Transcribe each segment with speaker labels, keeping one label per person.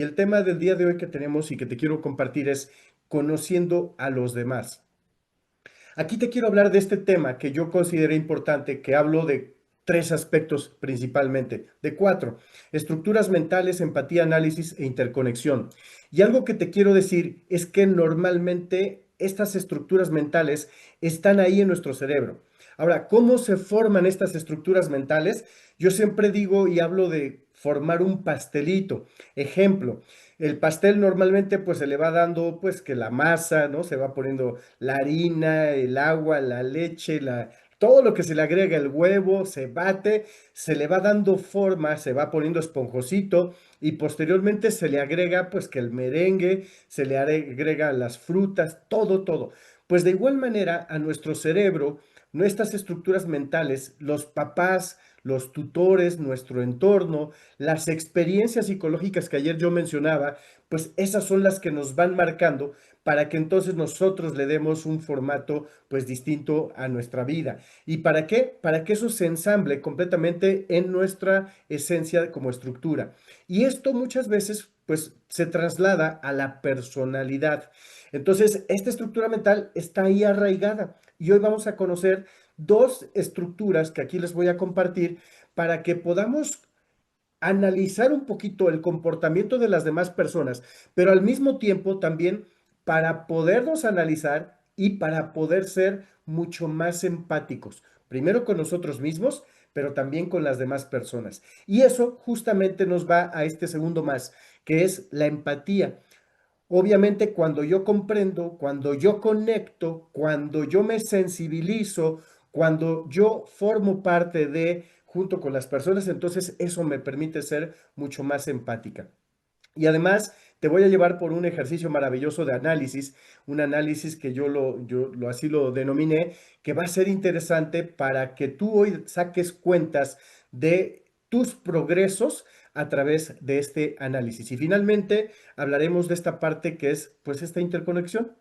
Speaker 1: El tema del día de hoy que tenemos y que te quiero compartir es conociendo a los demás. Aquí te quiero hablar de este tema que yo consideré importante, que hablo de tres aspectos principalmente, de cuatro: estructuras mentales, empatía, análisis e interconexión. Y algo que te quiero decir es que normalmente estas estructuras mentales están ahí en nuestro cerebro. Ahora, ¿cómo se forman estas estructuras mentales? Yo siempre digo y hablo de formar un pastelito. Ejemplo, el pastel normalmente pues se le va dando pues que la masa, ¿no? Se va poniendo la harina, el agua, la leche, todo lo que se le agrega, el huevo, se bate, se le va dando forma, se va poniendo esponjosito y posteriormente se le agrega pues que el merengue, se le agrega las frutas, todo. Pues de igual manera a nuestro cerebro, nuestras estructuras mentales, los papás, los tutores, nuestro entorno, las experiencias psicológicas que ayer yo mencionaba, pues esas son las que nos van marcando para que entonces nosotros le demos un formato pues distinto a nuestra vida. ¿Y para qué? Para que eso se ensamble completamente en nuestra esencia como estructura. Y esto muchas veces pues se traslada a la personalidad. Entonces, esta estructura mental está ahí arraigada y hoy vamos a conocer dos estructuras que aquí les voy a compartir para que podamos analizar un poquito el comportamiento de las demás personas, pero al mismo tiempo también para podernos analizar y para poder ser mucho más empáticos, primero con nosotros mismos, pero también con las demás personas. Y eso justamente nos va a este segundo más, que es la empatía. Obviamente, cuando yo comprendo, cuando yo conecto, cuando yo me sensibilizo, cuando yo formo parte de, junto con las personas, entonces eso me permite ser mucho más empática. Y además te voy a llevar por un ejercicio maravilloso de análisis, un análisis que yo así lo denominé, que va a ser interesante para que tú hoy saques cuentas de tus progresos a través de este análisis. Y finalmente hablaremos de esta parte que es pues esta interconexión.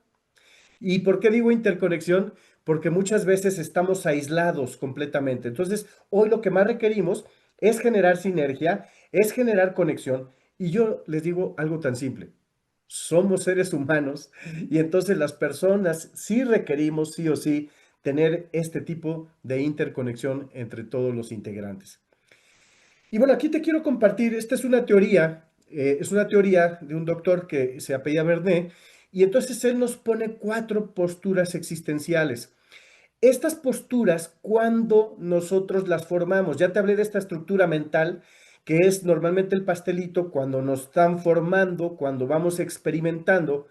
Speaker 1: ¿Y por qué digo interconexión? Porque muchas veces estamos aislados completamente. Entonces, hoy lo que más requerimos es generar sinergia, es generar conexión. Y yo les digo algo tan simple. Somos seres humanos y entonces las personas sí requerimos, sí o sí, tener este tipo de interconexión entre todos los integrantes. Y bueno, aquí te quiero compartir, esta es una teoría de un doctor que se apellida Vernet, y entonces él nos pone cuatro posturas existenciales. Estas posturas, cuando nosotros las formamos, ya te hablé de esta estructura mental, que es normalmente el pastelito, cuando nos están formando, cuando vamos experimentando,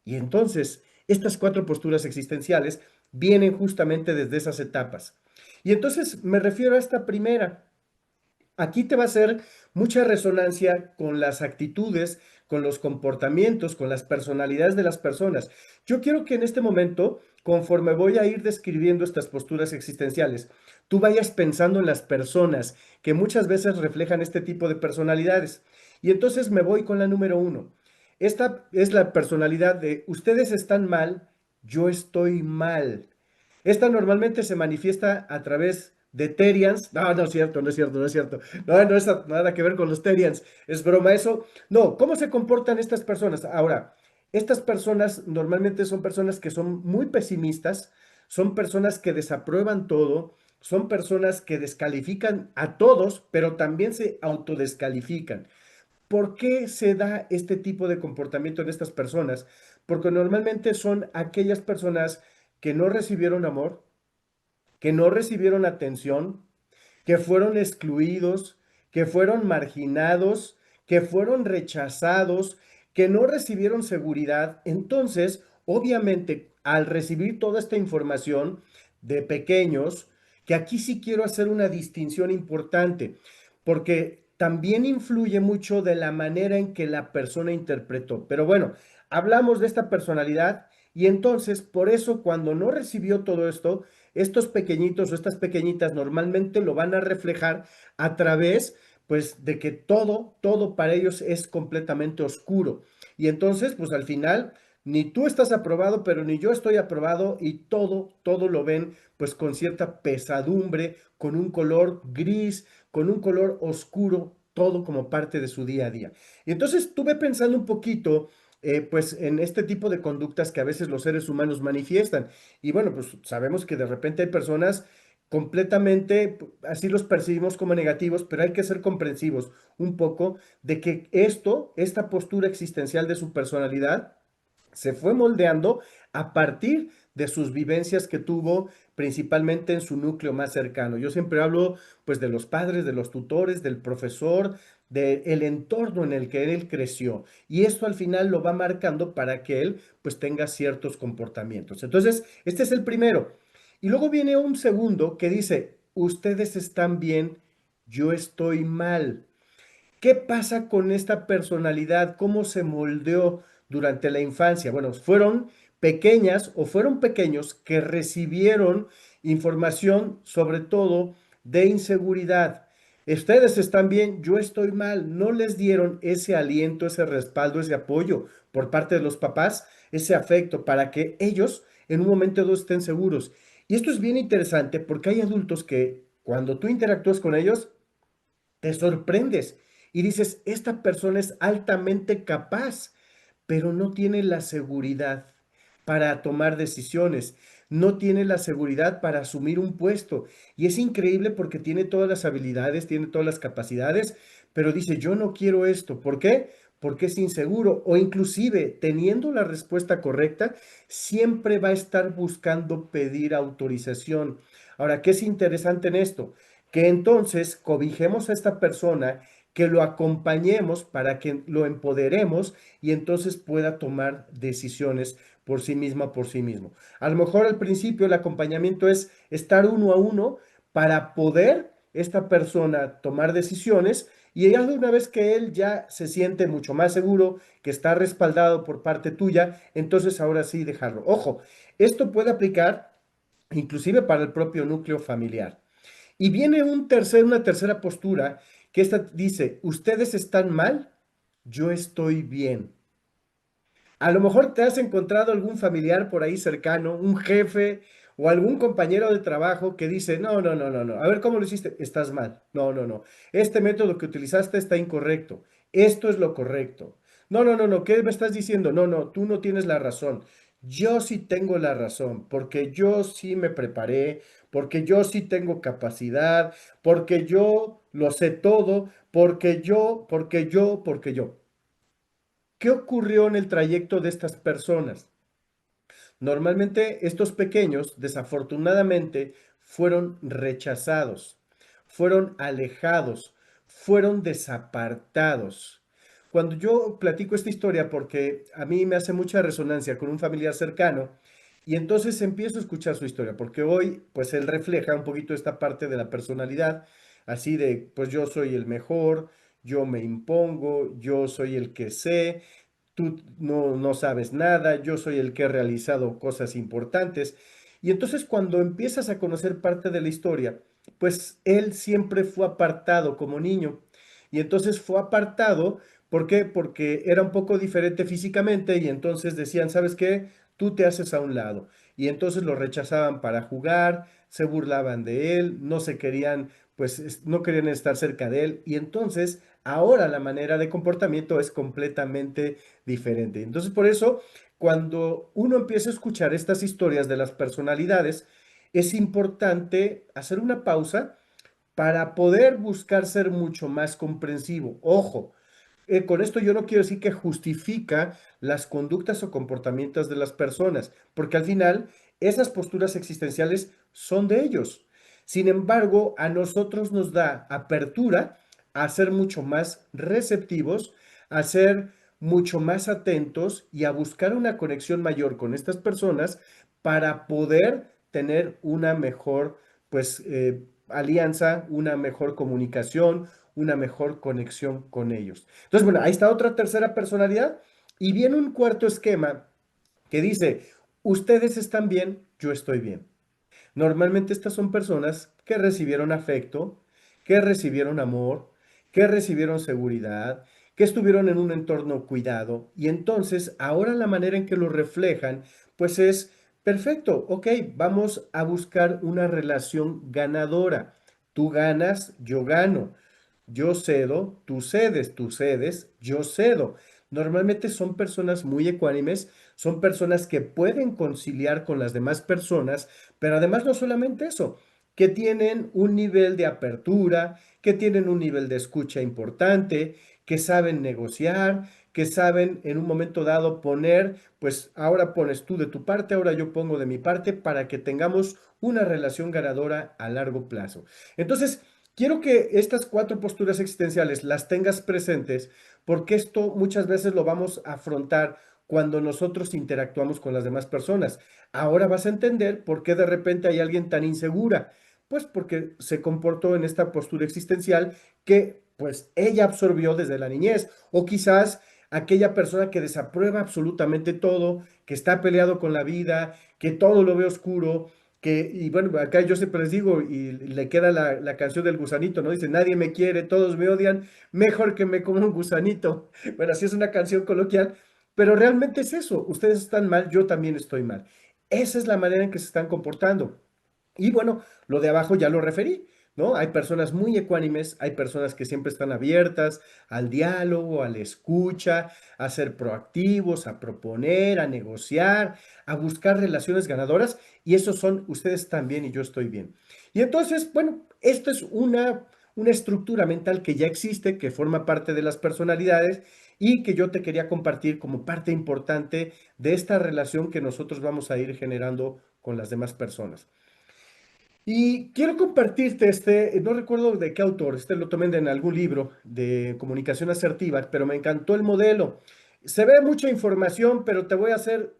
Speaker 1: y entonces estas cuatro posturas existenciales vienen justamente desde esas etapas. Y entonces me refiero a esta primera. Aquí te va a hacer mucha resonancia con las actitudes, con los comportamientos, con las personalidades de las personas. Yo quiero que en este momento, conforme voy a ir describiendo estas posturas existenciales, tú vayas pensando en las personas que muchas veces reflejan este tipo de personalidades. Y entonces me voy con la número uno. Esta es la personalidad de ustedes están mal, yo estoy mal. Esta normalmente se manifiesta a través de Terians. No, no es cierto, no es cierto, no es cierto. No, no es nada que ver con los Terians. Es broma eso. No, ¿cómo se comportan estas personas? Ahora, estas personas normalmente son personas que son muy pesimistas, son personas que desaprueban todo, son personas que descalifican a todos, pero también se autodescalifican. ¿Por qué se da este tipo de comportamiento en estas personas? Porque normalmente son aquellas personas que no recibieron amor, que no recibieron atención, que fueron excluidos, que fueron marginados, que fueron rechazados, que no recibieron seguridad. Entonces, obviamente, al recibir toda esta información de pequeños, que aquí sí quiero hacer una distinción importante, porque también influye mucho de la manera en que la persona interpretó. Pero bueno, hablamos de esta personalidad y entonces, por eso, cuando no recibió todo esto, estos pequeñitos o estas pequeñitas normalmente lo van a reflejar a través, pues, de que todo para ellos es completamente oscuro. Y entonces, pues al final, ni tú estás aprobado, pero ni yo estoy aprobado y todo lo ven, pues, con cierta pesadumbre, con un color gris, con un color oscuro. todo como parte de su día a día. Y entonces estuve pensando un poquito, pues en este tipo de conductas que a veces los seres humanos manifiestan. Y bueno, pues sabemos que de repente hay personas completamente, así los percibimos como negativos, pero hay que ser comprensivos un poco de que esta postura existencial de su personalidad, se fue moldeando a partir de sus vivencias que tuvo principalmente en su núcleo más cercano. Yo siempre hablo pues de los padres, de los tutores, del profesor, del entorno en el que él creció. Y esto al final lo va marcando para que él pues tenga ciertos comportamientos. Entonces, este es el primero. Y luego viene un segundo que dice, ustedes están bien, yo estoy mal. ¿Qué pasa con esta personalidad? ¿Cómo se moldeó durante la infancia? Bueno, fueron pequeñas o fueron pequeños que recibieron información sobre todo de inseguridad. Ustedes están bien, yo estoy mal. No les dieron ese aliento, ese respaldo, ese apoyo por parte de los papás, ese afecto para que ellos en un momento dado estén seguros. Y esto es bien interesante porque hay adultos que cuando tú interactúas con ellos, te sorprendes y dices, esta persona es altamente capaz, pero no tiene la seguridad para tomar decisiones, no tiene la seguridad para asumir un puesto. Y es increíble porque tiene todas las habilidades, tiene todas las capacidades, pero dice, yo no quiero esto. ¿Por qué? Porque es inseguro o inclusive teniendo la respuesta correcta, siempre va a estar buscando pedir autorización. Ahora, ¿qué es interesante en esto? Que entonces cobijemos a esta persona, que lo acompañemos para que lo empoderemos y entonces pueda tomar decisiones por sí misma, por sí mismo. A lo mejor al principio el acompañamiento es estar uno a uno para poder esta persona tomar decisiones y ya de una vez que él ya se siente mucho más seguro, que está respaldado por parte tuya, entonces ahora sí dejarlo. Ojo, esto puede aplicar inclusive para el propio núcleo familiar. Y viene una tercera postura que esta dice, ustedes están mal, yo estoy bien. A lo mejor te has encontrado algún familiar por ahí cercano, un jefe o algún compañero de trabajo que dice, no, no, no, no, no, a ver cómo lo hiciste, estás mal, no, no, no, este método que utilizaste está incorrecto, esto es lo correcto. No, no, no, no, ¿qué me estás diciendo? No, no, tú no tienes la razón. Yo sí tengo la razón, porque yo sí me preparé, porque yo sí tengo capacidad, porque yo lo sé todo, porque yo. ¿Qué ocurrió en el trayecto de estas personas? Normalmente estos pequeños, desafortunadamente, fueron rechazados, fueron alejados, fueron desapartados. Cuando yo platico esta historia, porque a mí me hace mucha resonancia con un familiar cercano, y entonces empiezo a escuchar su historia, porque hoy, pues él refleja un poquito esta parte de la personalidad, así de, pues yo soy el mejor, yo me impongo, yo soy el que sé, tú no sabes nada, yo soy el que he realizado cosas importantes. Y entonces cuando empiezas a conocer parte de la historia, pues él siempre fue apartado como niño. Y entonces fue apartado, ¿por qué? Porque era un poco diferente físicamente y entonces decían, ¿sabes qué? Tú te haces a un lado. Y entonces lo rechazaban para jugar, se burlaban de él, no se querían, pues no querían estar cerca de él. Y entonces ahora la manera de comportamiento es completamente diferente. Entonces, por eso, cuando uno empieza a escuchar estas historias de las personalidades, es importante hacer una pausa para poder buscar ser mucho más comprensivo. Ojo, con esto yo no quiero decir que justifica las conductas o comportamientos de las personas, porque al final esas posturas existenciales son de ellos. Sin embargo, a nosotros nos da apertura a ser mucho más receptivos, a ser mucho más atentos y a buscar una conexión mayor con estas personas para poder tener una mejor, pues, alianza, una mejor comunicación, una mejor conexión con ellos. Entonces, bueno, ahí está otra tercera personalidad y viene un cuarto esquema que dice, ustedes están bien, yo estoy bien. Normalmente estas son personas que recibieron afecto, que recibieron amor, que recibieron seguridad, que estuvieron en un entorno cuidado y entonces ahora la manera en que lo reflejan pues es perfecto, ok, vamos a buscar una relación ganadora. Tú ganas, yo gano. yo cedo, tú cedes, yo cedo. Normalmente son personas muy ecuánimes, son personas que pueden conciliar con las demás personas, pero además no solamente eso, que tienen un nivel de apertura, que tienen un nivel de escucha importante, que saben negociar, que saben en un momento dado poner, pues ahora pones tú de tu parte, ahora yo pongo de mi parte para que tengamos una relación ganadora a largo plazo. Entonces, quiero que estas cuatro posturas existenciales las tengas presentes porque esto muchas veces lo vamos a afrontar cuando nosotros interactuamos con las demás personas. Ahora vas a entender por qué de repente hay alguien tan insegura. Pues porque se comportó en esta postura existencial que pues ella absorbió desde la niñez o quizás aquella persona que desaprueba absolutamente todo, que está peleado con la vida, que todo lo ve oscuro, que, y bueno, acá yo siempre les digo, y le queda la canción del gusanito, ¿no? Dice, nadie me quiere, todos me odian, mejor que me coma un gusanito. Bueno, así es una canción coloquial, pero realmente es eso, ustedes están mal, yo también estoy mal. Esa es la manera en que se están comportando. Y bueno, lo de abajo ya lo referí, ¿no? Hay personas muy ecuánimes, hay personas que siempre están abiertas al diálogo, a la escucha, a ser proactivos, a proponer, a negociar, a buscar relaciones ganadoras, y esos son ustedes también y yo estoy bien. Y entonces, bueno, esto es una estructura mental que ya existe, que forma parte de las personalidades y que yo te quería compartir como parte importante de esta relación que nosotros vamos a ir generando con las demás personas. Y quiero compartirte no recuerdo de qué autor, lo tomé en algún libro de comunicación asertiva, pero me encantó el modelo. Se ve mucha información, pero te voy a hacer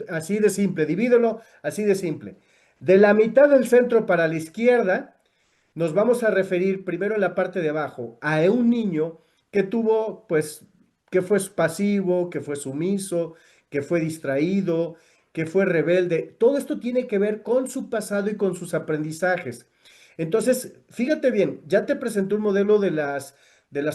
Speaker 1: así de simple, divídelo así de simple. De la mitad del centro para la izquierda, nos vamos a referir primero en la parte de abajo a un niño que tuvo, pues, que fue pasivo, que fue sumiso, que fue distraído, que fue rebelde. Todo esto tiene que ver con su pasado y con sus aprendizajes. Entonces, fíjate bien, ya te presenté un modelo de las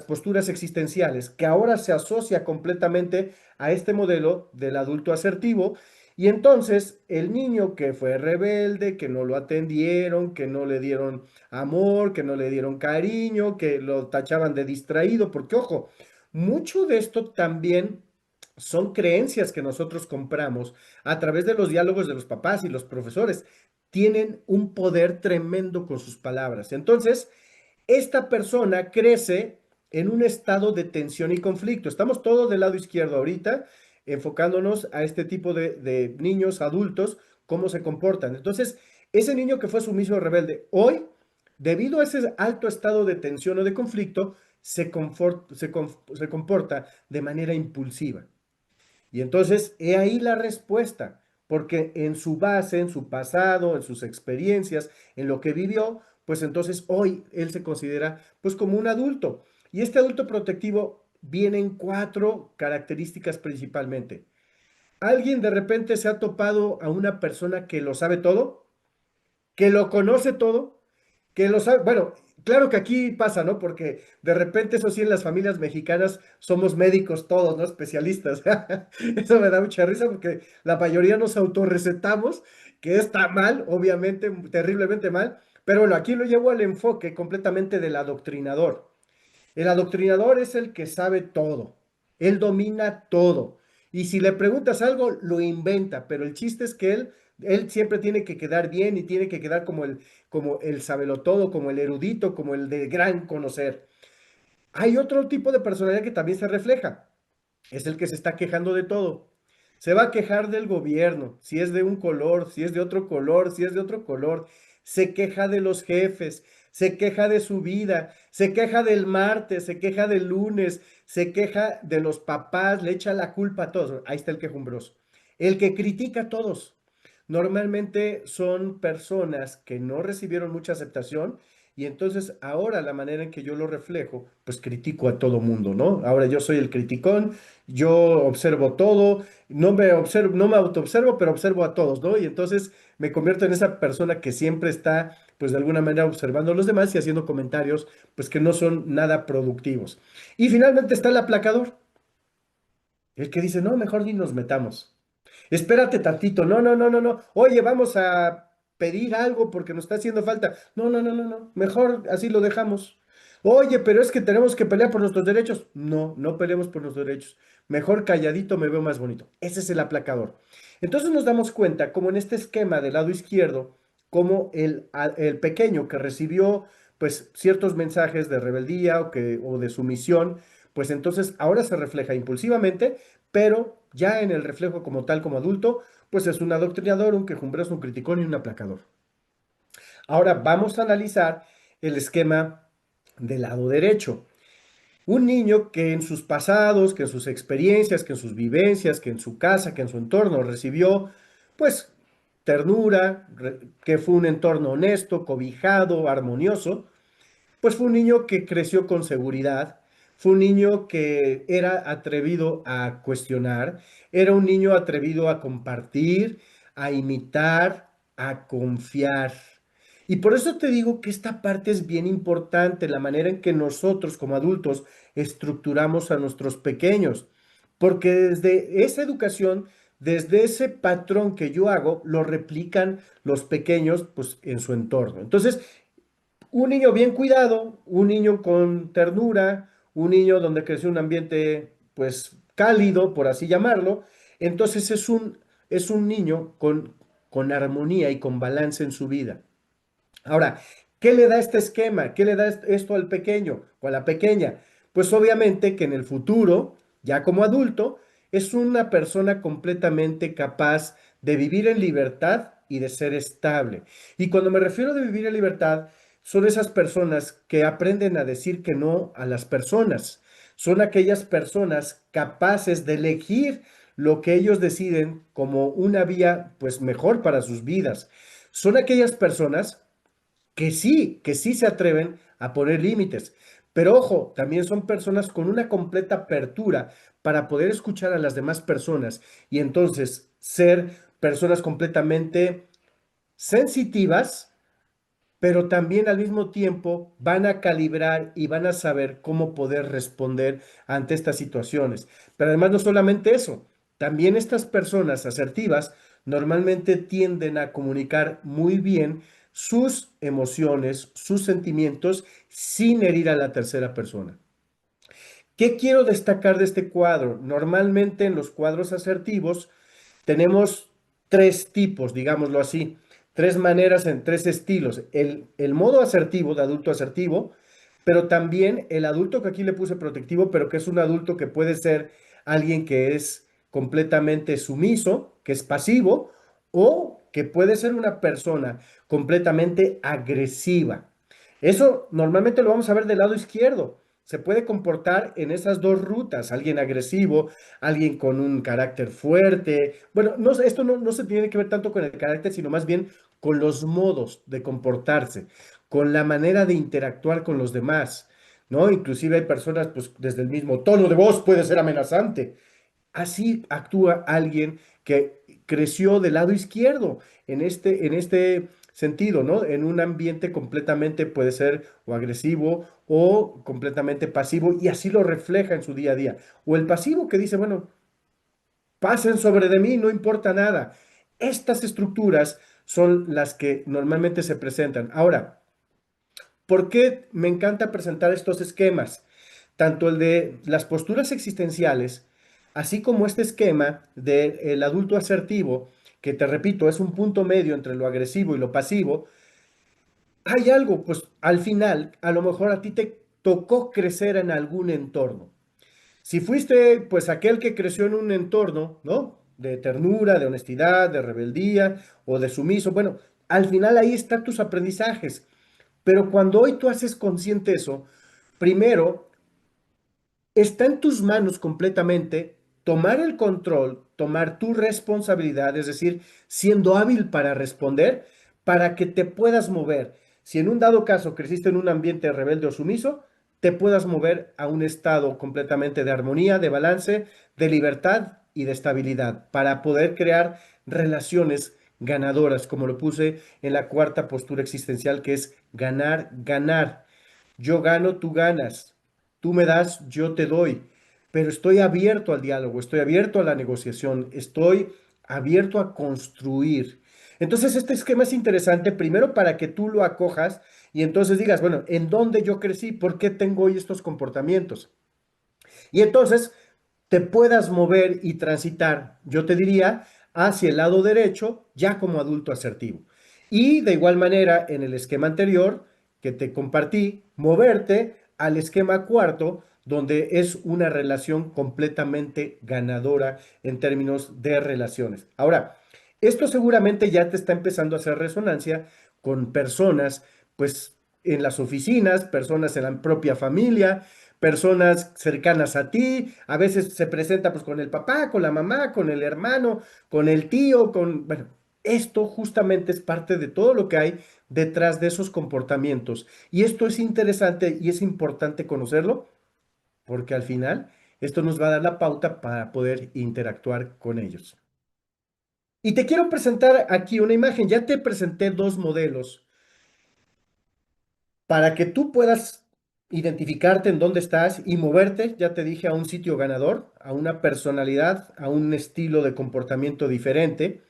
Speaker 1: posturas existenciales que ahora se asocia completamente a este modelo del adulto asertivo. Y entonces el niño que fue rebelde, que no lo atendieron, que no le dieron amor, que no le dieron cariño, que lo tachaban de distraído, porque ojo, mucho de esto también son creencias que nosotros compramos a través de los diálogos de los papás y los profesores. Tienen un poder tremendo con sus palabras. Entonces, esta persona crece en un estado de tensión y conflicto. Estamos todos del lado izquierdo ahorita, enfocándonos a este tipo de niños, adultos, cómo se comportan. Entonces, ese niño que fue sumiso o rebelde, hoy, debido a ese alto estado de tensión o de conflicto, se comporta de manera impulsiva. Y entonces, he ahí la respuesta, porque en su base, en su pasado, en sus experiencias, en lo que vivió, pues entonces hoy él se considera pues como un adulto. Y este adulto protectivo viene en cuatro características principalmente. ¿Alguien de repente se ha topado a una persona que lo sabe todo? ¿Que lo conoce todo? Que lo sabe, bueno, claro que aquí pasa, ¿no? Porque de repente, eso sí, en las familias mexicanas somos médicos todos, ¿no? Especialistas. Eso me da mucha risa porque la mayoría nos autorrecetamos, que está mal, obviamente, terriblemente mal. Pero bueno, aquí lo llevo al enfoque completamente del adoctrinador. El adoctrinador es el que sabe todo. Él domina todo. Y si le preguntas algo, lo inventa. Pero el chiste es que él siempre tiene que quedar bien y tiene que quedar como el sabelotodo, como el erudito, como el de gran conocer. Hay otro tipo de personalidad que también se refleja. Es el que se está quejando de todo. Se va a quejar del gobierno, si es de un color, si es de otro color, si es de otro color. Se queja de los jefes, se queja de su vida, se queja del martes, se queja del lunes, se queja de los papás, le echa la culpa a todos. Ahí está el quejumbroso. El que critica a todos. Normalmente son personas que no recibieron mucha aceptación y entonces ahora la manera en que yo lo reflejo, pues critico a todo mundo, ¿no? Ahora yo soy el criticón, yo observo todo, no me autoobservo, pero observo a todos, ¿no? Y entonces me convierto en esa persona que siempre está, pues de alguna manera observando a los demás y haciendo comentarios, pues que no son nada productivos. Y finalmente está el aplacador, el que dice, no, mejor ni nos metamos. Espérate tantito, no, no, no, no, no. Oye, vamos a pedir algo porque nos está haciendo falta. No, no, no, no, no. Mejor así lo dejamos. Oye, pero es que tenemos que pelear por nuestros derechos. No, no peleemos por nuestros derechos. Mejor calladito me veo más bonito. Ese es el aplacador. Entonces nos damos cuenta, como en este esquema del lado izquierdo, como el pequeño que recibió pues ciertos mensajes de rebeldía o de sumisión, pues entonces ahora se refleja impulsivamente, pero ya en el reflejo como tal, como adulto, pues es un adoctrinador, un quejumbroso, un criticón y un aplacador. Ahora vamos a analizar el esquema del lado derecho. Un niño que en sus pasados, que en sus experiencias, que en sus vivencias, que en su casa, que en su entorno recibió, pues, ternura, que fue un entorno honesto, cobijado, armonioso, pues fue un niño que creció con seguridad, fue un niño que era atrevido a cuestionar, era un niño atrevido a compartir, a imitar, a confiar. Y por eso te digo que esta parte es bien importante, la manera en que nosotros como adultos estructuramos a nuestros pequeños, porque desde esa educación, desde ese patrón que yo hago, lo replican los pequeños pues en su entorno. Entonces, un niño bien cuidado, un niño con ternura, un niño donde creció un ambiente pues cálido, por así llamarlo, entonces es un niño con armonía y con balance en su vida. Ahora, ¿qué le da este esquema? ¿Qué le da esto al pequeño o a la pequeña? Pues obviamente que en el futuro, ya como adulto, es una persona completamente capaz de vivir en libertad y de ser estable. Y cuando me refiero de vivir en libertad, son esas personas que aprenden a decir que no a las personas. Son aquellas personas capaces de elegir lo que ellos deciden como una vía pues mejor para sus vidas. Son aquellas personas que sí se atreven a poner límites. Pero ojo, también son personas con una completa apertura para poder escuchar a las demás personas y entonces ser personas completamente sensitivas, pero también al mismo tiempo van a calibrar y van a saber cómo poder responder ante estas situaciones. Pero además no solamente eso, también estas personas asertivas normalmente tienden a comunicar muy bien sus emociones, sus sentimientos, sin herir a la tercera persona. ¿Qué quiero destacar de este cuadro? Normalmente en los cuadros asertivos tenemos tres tipos, digámoslo así, tres maneras en tres estilos. El modo asertivo, de adulto asertivo, pero también el adulto que aquí le puse protectivo, pero que es un adulto que puede ser alguien que es completamente sumiso, que es pasivo, o que puede ser una persona completamente agresiva. Eso normalmente lo vamos a ver del lado izquierdo. Se puede comportar en esas dos rutas, alguien agresivo, alguien con un carácter fuerte. Bueno, no, esto no se tiene que ver tanto con el carácter, sino más bien con los modos de comportarse, con la manera de interactuar con los demás, ¿no? Inclusive hay personas, pues desde el mismo tono de voz puede ser amenazante. Así actúa alguien que creció del lado izquierdo en este sentido, ¿no? En un ambiente completamente puede ser o agresivo o completamente pasivo y así lo refleja en su día a día. O el pasivo que dice, bueno, pasen sobre de mí, no importa nada. Estas estructuras son las que normalmente se presentan. Ahora, ¿por qué me encanta presentar estos esquemas? Tanto el de las posturas existenciales, así como este esquema del adulto asertivo, que te repito, es un punto medio entre lo agresivo y lo pasivo. Hay algo, pues al final, a lo mejor a ti te tocó crecer en algún entorno. Si fuiste, pues, aquel que creció en un entorno, ¿no? De ternura, de honestidad, de rebeldía o de sumiso, bueno, al final ahí están tus aprendizajes. Pero cuando hoy tú haces consciente eso, primero está en tus manos completamente tomar el control, tomar tu responsabilidad, es decir, siendo hábil para responder, para que te puedas mover. Si en un dado caso creciste en un ambiente rebelde o sumiso, te puedas mover a un estado completamente de armonía, de balance, de libertad y de estabilidad, para poder crear relaciones ganadoras, como lo puse en la cuarta postura existencial, que es ganar, ganar. Yo gano, tú ganas. Tú me das, yo te doy. Pero estoy abierto al diálogo, estoy abierto a la negociación, estoy abierto a construir. Entonces, este esquema es interesante primero para que tú lo acojas y entonces digas, bueno, ¿en dónde yo crecí? ¿Por qué tengo hoy estos comportamientos? Y entonces te puedas mover y transitar, yo te diría, hacia el lado derecho ya como adulto asertivo. Y de igual manera, en el esquema anterior que te compartí, moverte al esquema cuarto, donde es una relación completamente ganadora en términos de relaciones. Ahora, esto seguramente ya te está empezando a hacer resonancia con personas, pues en las oficinas, personas en la propia familia, personas cercanas a ti, a veces se presenta pues con el papá, con la mamá, con el hermano, con el tío, bueno, esto justamente es parte de todo lo que hay detrás de esos comportamientos. Y esto es interesante y es importante conocerlo porque al final esto nos va a dar la pauta para poder interactuar con ellos. Y te quiero presentar aquí una imagen. Ya te presenté dos modelos para que tú puedas identificarte en dónde estás y moverte, ya te dije, a un sitio ganador, a una personalidad, a un estilo de comportamiento diferente.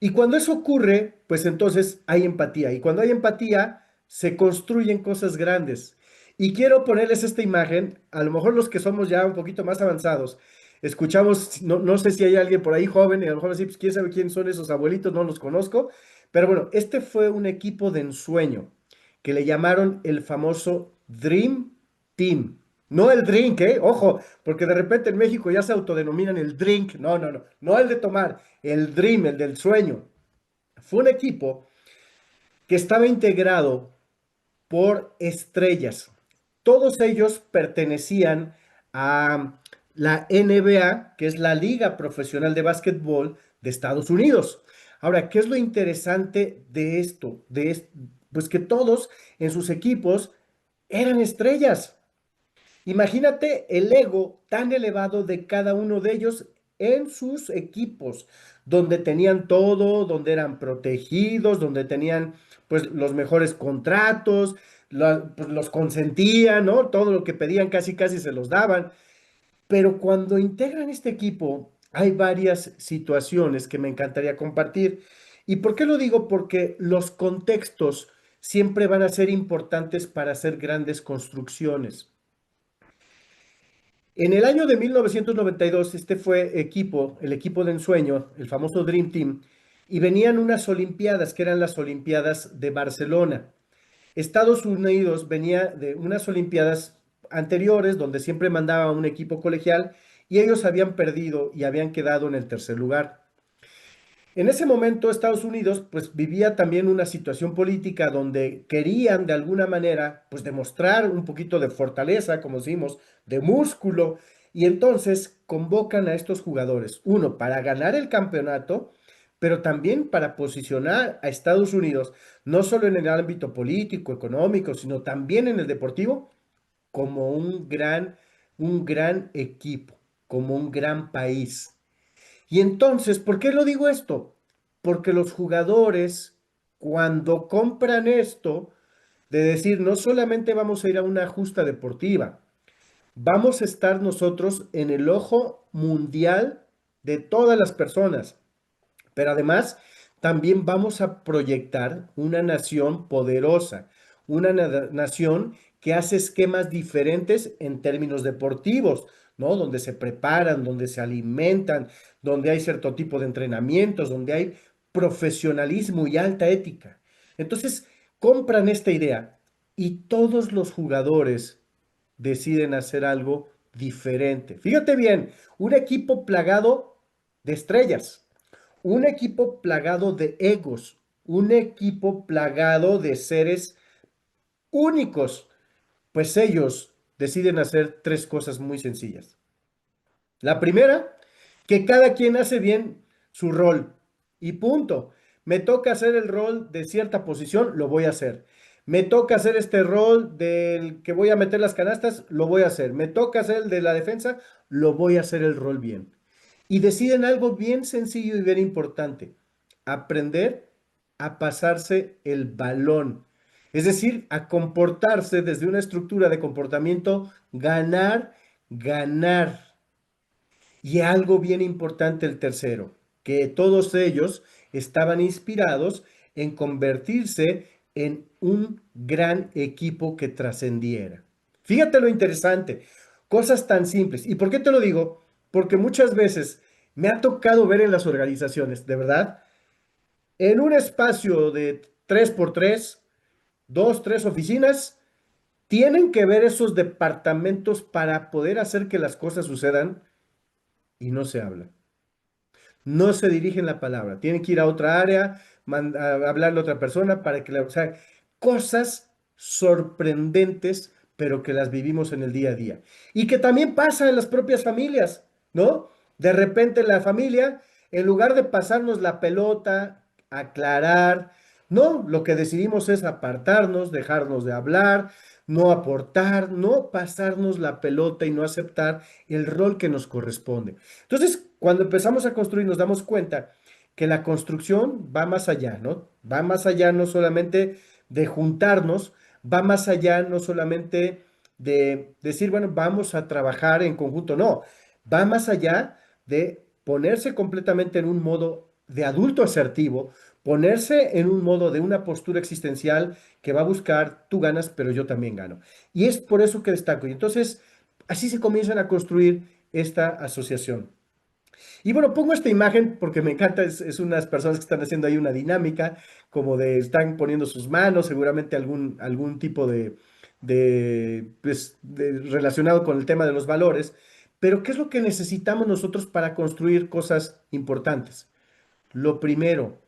Speaker 1: Y cuando eso ocurre, pues entonces hay empatía. Y cuando hay empatía, se construyen cosas grandes. Y quiero ponerles esta imagen, a lo mejor los que somos ya un poquito más avanzados, escuchamos, no sé si hay alguien por ahí joven, y a lo mejor así, pues quién sabe quién son esos abuelitos, no los conozco, pero bueno, este fue un equipo de ensueño que le llamaron el famoso Dream Team. No el drink, ¿eh? Ojo, porque de repente en México ya se autodenominan el drink. No, no, no, no el de tomar, el dream, el del sueño. Fue un equipo que estaba integrado por estrellas. Todos ellos pertenecían a la NBA, que es la Liga Profesional de Básquetbol de Estados Unidos. Ahora, ¿qué es lo interesante de esto? Pues que todos en sus equipos eran estrellas. Imagínate el ego tan elevado de cada uno de ellos en sus equipos, donde tenían todo, donde eran protegidos, donde tenían pues los mejores contratos, pues, los consentían, ¿no? Todo lo que pedían casi casi se los daban. Pero cuando integran este equipo, hay varias situaciones que me encantaría compartir. ¿Y por qué lo digo? Porque los contextos siempre van a ser importantes para hacer grandes construcciones. En el año de 1992, este fue el equipo de ensueño, el famoso Dream Team, y venían unas Olimpiadas, que eran las Olimpiadas de Barcelona. Estados Unidos venía de unas Olimpiadas anteriores, donde siempre mandaba un equipo colegial, y ellos habían perdido y habían quedado en el tercer lugar. En ese momento Estados Unidos pues vivía también una situación política donde querían de alguna manera pues demostrar un poquito de fortaleza, como decimos, de músculo, y entonces convocan a estos jugadores, uno para ganar el campeonato, pero también para posicionar a Estados Unidos, no solo en el ámbito político, económico, sino también en el deportivo, como un gran equipo, como un gran país. Y entonces, ¿por qué lo digo esto? Porque los jugadores, cuando compran esto, de decir, no solamente vamos a ir a una justa deportiva, vamos a estar nosotros en el ojo mundial de todas las personas. Pero además, también vamos a proyectar una nación poderosa, una nación que hace esquemas diferentes en términos deportivos, ¿no? Donde se preparan, donde se alimentan, donde hay cierto tipo de entrenamientos, donde hay profesionalismo y alta ética. Entonces, compran esta idea y todos los jugadores deciden hacer algo diferente. Fíjate bien, un equipo plagado de estrellas, un equipo plagado de egos, un equipo plagado de seres únicos, pues ellos deciden hacer tres cosas muy sencillas. La primera, que cada quien hace bien su rol y punto. Me toca hacer el rol de cierta posición, lo voy a hacer. Me toca hacer este rol del que voy a meter las canastas, lo voy a hacer. Me toca hacer el de la defensa, lo voy a hacer el rol bien. Y deciden algo bien sencillo y bien importante, aprender a pasarse el balón. Es decir, a comportarse desde una estructura de comportamiento ganar, ganar. Y algo bien importante el tercero, que todos ellos estaban inspirados en convertirse en un gran equipo que trascendiera. Fíjate lo interesante, cosas tan simples. ¿Y por qué te lo digo? Porque muchas veces me ha tocado ver en las organizaciones, de verdad, en un espacio de 3 por 3, dos, tres oficinas, tienen que ver esos departamentos para poder hacer que las cosas sucedan y no se habla. No se dirigen la palabra. Tienen que ir a otra área, a hablarle a otra persona para que o sea, cosas sorprendentes, pero que las vivimos en el día a día. Y que también pasa en las propias familias, ¿no? De repente la familia, en lugar de pasarnos la pelota, aclarar, no, lo que decidimos es apartarnos, dejarnos de hablar, no aportar, no pasarnos la pelota y no aceptar el rol que nos corresponde. Entonces, cuando empezamos a construir, nos damos cuenta que la construcción va más allá, ¿no? Va más allá no solamente de juntarnos, va más allá no solamente de decir, bueno, vamos a trabajar en conjunto, no, va más allá de ponerse completamente en un modo de adulto asertivo, ponerse en un modo de una postura existencial que va a buscar, tú ganas, pero yo también gano. Y es por eso que destaco. Y entonces, así se comienzan a construir esta asociación. Y bueno, pongo esta imagen porque me encanta, es unas personas que están haciendo ahí una dinámica, como de están poniendo sus manos, seguramente algún tipo relacionado con el tema de los valores. Pero ¿qué es lo que necesitamos nosotros para construir cosas importantes? Lo primero,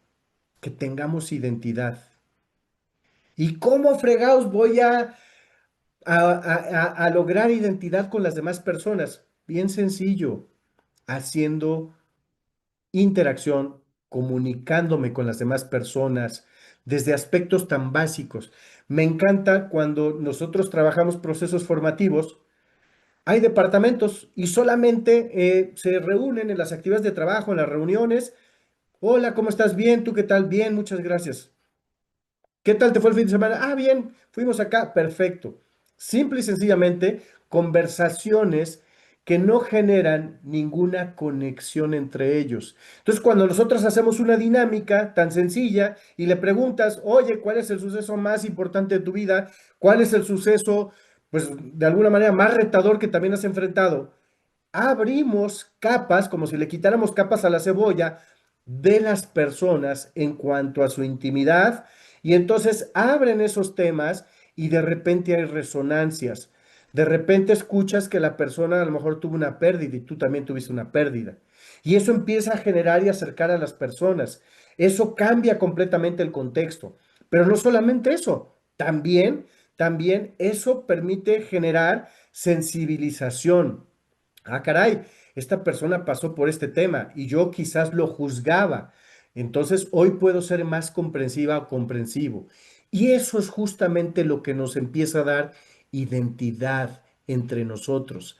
Speaker 1: que tengamos identidad. ¿Y cómo fregados voy a lograr identidad con las demás personas? Bien sencillo, haciendo interacción, comunicándome con las demás personas desde aspectos tan básicos. Me encanta cuando nosotros trabajamos procesos formativos, hay departamentos y solamente se reúnen en las actividades de trabajo, en las reuniones. Hola, ¿cómo estás? Bien, ¿tú qué tal? Bien, muchas gracias. ¿Qué tal te fue el fin de semana? Ah, bien, fuimos acá, perfecto. Simple y sencillamente, conversaciones que no generan ninguna conexión entre ellos. Entonces, cuando nosotros hacemos una dinámica tan sencilla y le preguntas, oye, ¿cuál es el suceso más importante de tu vida? ¿Cuál es el suceso, pues, de alguna manera más retador que también has enfrentado? Abrimos capas, como si le quitáramos capas a la cebolla de las personas en cuanto a su intimidad, y entonces abren esos temas y de repente hay resonancias. De repente escuchas que la persona a lo mejor tuvo una pérdida y tú también tuviste una pérdida. Y eso empieza a generar y acercar a las personas. Eso cambia completamente el contexto. Pero no solamente eso, también eso permite generar sensibilización. Ah, caray, esta persona pasó por este tema y yo quizás lo juzgaba. Entonces hoy puedo ser más comprensiva o comprensivo. Y eso es justamente lo que nos empieza a dar identidad entre nosotros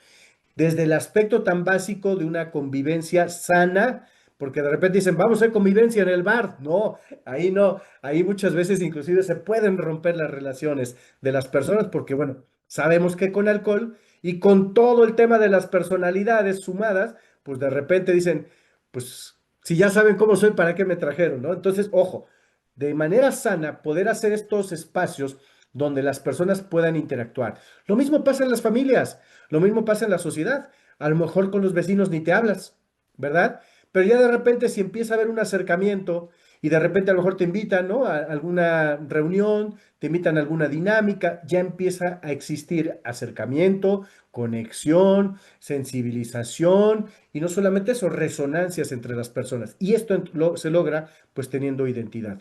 Speaker 1: desde el aspecto tan básico de una convivencia sana, porque de repente dicen, vamos a hacer convivencia en el bar. No, ahí no, ahí muchas veces inclusive se pueden romper las relaciones de las personas, porque bueno, sabemos que con alcohol y con todo el tema de las personalidades sumadas, pues de repente dicen, pues si ya saben cómo soy, ¿para qué me trajeron? ¿No? Entonces, ojo, de manera sana, poder hacer estos espacios donde las personas puedan interactuar. Lo mismo pasa en las familias. Lo mismo pasa en la sociedad. A lo mejor con los vecinos ni te hablas, ¿verdad? Pero ya de repente si empieza a haber un acercamiento y de repente a lo mejor te invitan, ¿no? A alguna reunión, te invitan a alguna dinámica, ya empieza a existir acercamiento, conexión, sensibilización y no solamente eso, resonancias entre las personas. Y esto se logra pues teniendo identidad.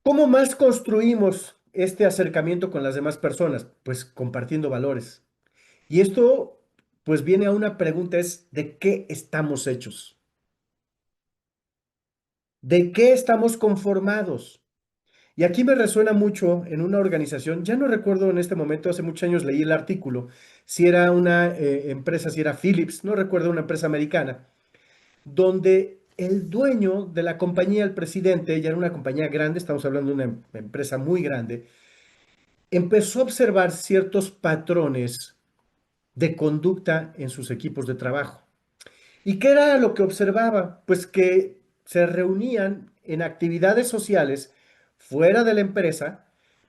Speaker 1: ¿Cómo más construimos este acercamiento con las demás personas? Pues compartiendo valores. Y esto, pues viene a una pregunta, es ¿de qué estamos hechos? ¿De qué estamos conformados? Y aquí me resuena mucho en una organización, ya no recuerdo en este momento, hace muchos años leí el artículo, si era una empresa, si era Philips, no recuerdo, una empresa americana, donde el dueño de la compañía, el presidente, ya era una compañía grande, estamos hablando de una empresa muy grande, empezó a observar ciertos patrones de conducta en sus equipos de trabajo. ¿Y qué era lo que observaba? Pues que se reunían en actividades sociales fuera de la empresa,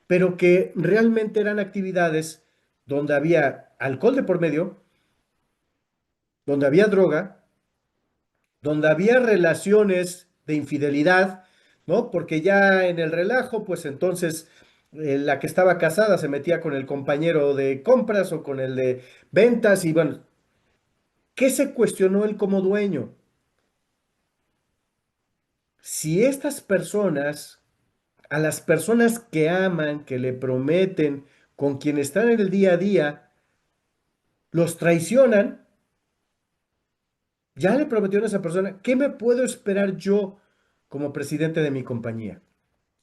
Speaker 1: pero que realmente eran actividades donde había alcohol de por medio, donde había droga, donde había relaciones de infidelidad, ¿no? Porque ya en el relajo, pues entonces la que estaba casada se metía con el compañero de compras o con el de ventas y bueno, ¿qué se cuestionó él como dueño? Si estas personas, a las personas que aman, que le prometen, con quien están en el día a día, los traicionan, ya le prometieron a esa persona, ¿qué me puedo esperar yo como presidente de mi compañía?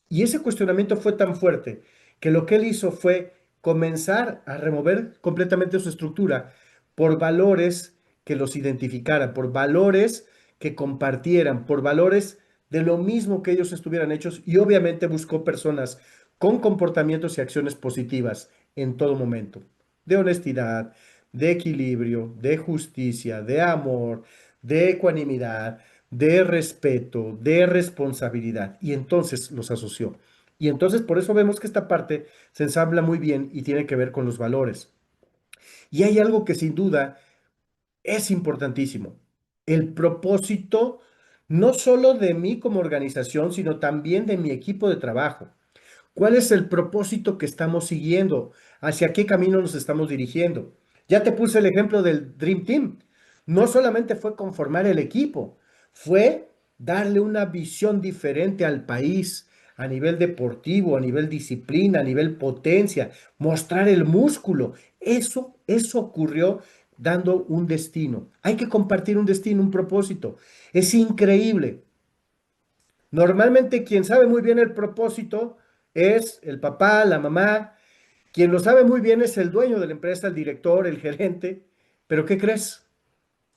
Speaker 1: Y ese cuestionamiento fue tan fuerte que lo que él hizo fue comenzar a remover completamente su estructura por valores que los identificaran, por valores que compartieran, por valores de lo mismo que ellos estuvieran hechos y obviamente buscó personas con comportamientos y acciones positivas en todo momento, de honestidad, de equilibrio, de justicia, de amor, de ecuanimidad, de respeto, de responsabilidad. Y entonces los asoció. Y entonces por eso vemos que esta parte se ensambla muy bien y tiene que ver con los valores. Y hay algo que sin duda es importantísimo. El propósito no solo de mí como organización, sino también de mi equipo de trabajo. ¿Cuál es el propósito que estamos siguiendo? ¿Hacia qué camino nos estamos dirigiendo? Ya te puse el ejemplo del Dream Team. No solamente fue conformar el equipo, fue darle una visión diferente al país a nivel deportivo, a nivel disciplina, a nivel potencia, mostrar el músculo. Eso ocurrió dando un destino. Hay que compartir un destino, un propósito. Es increíble. Normalmente quien sabe muy bien el propósito es el papá, la mamá. Quien lo sabe muy bien es el dueño de la empresa, el director, el gerente. Pero ¿qué crees?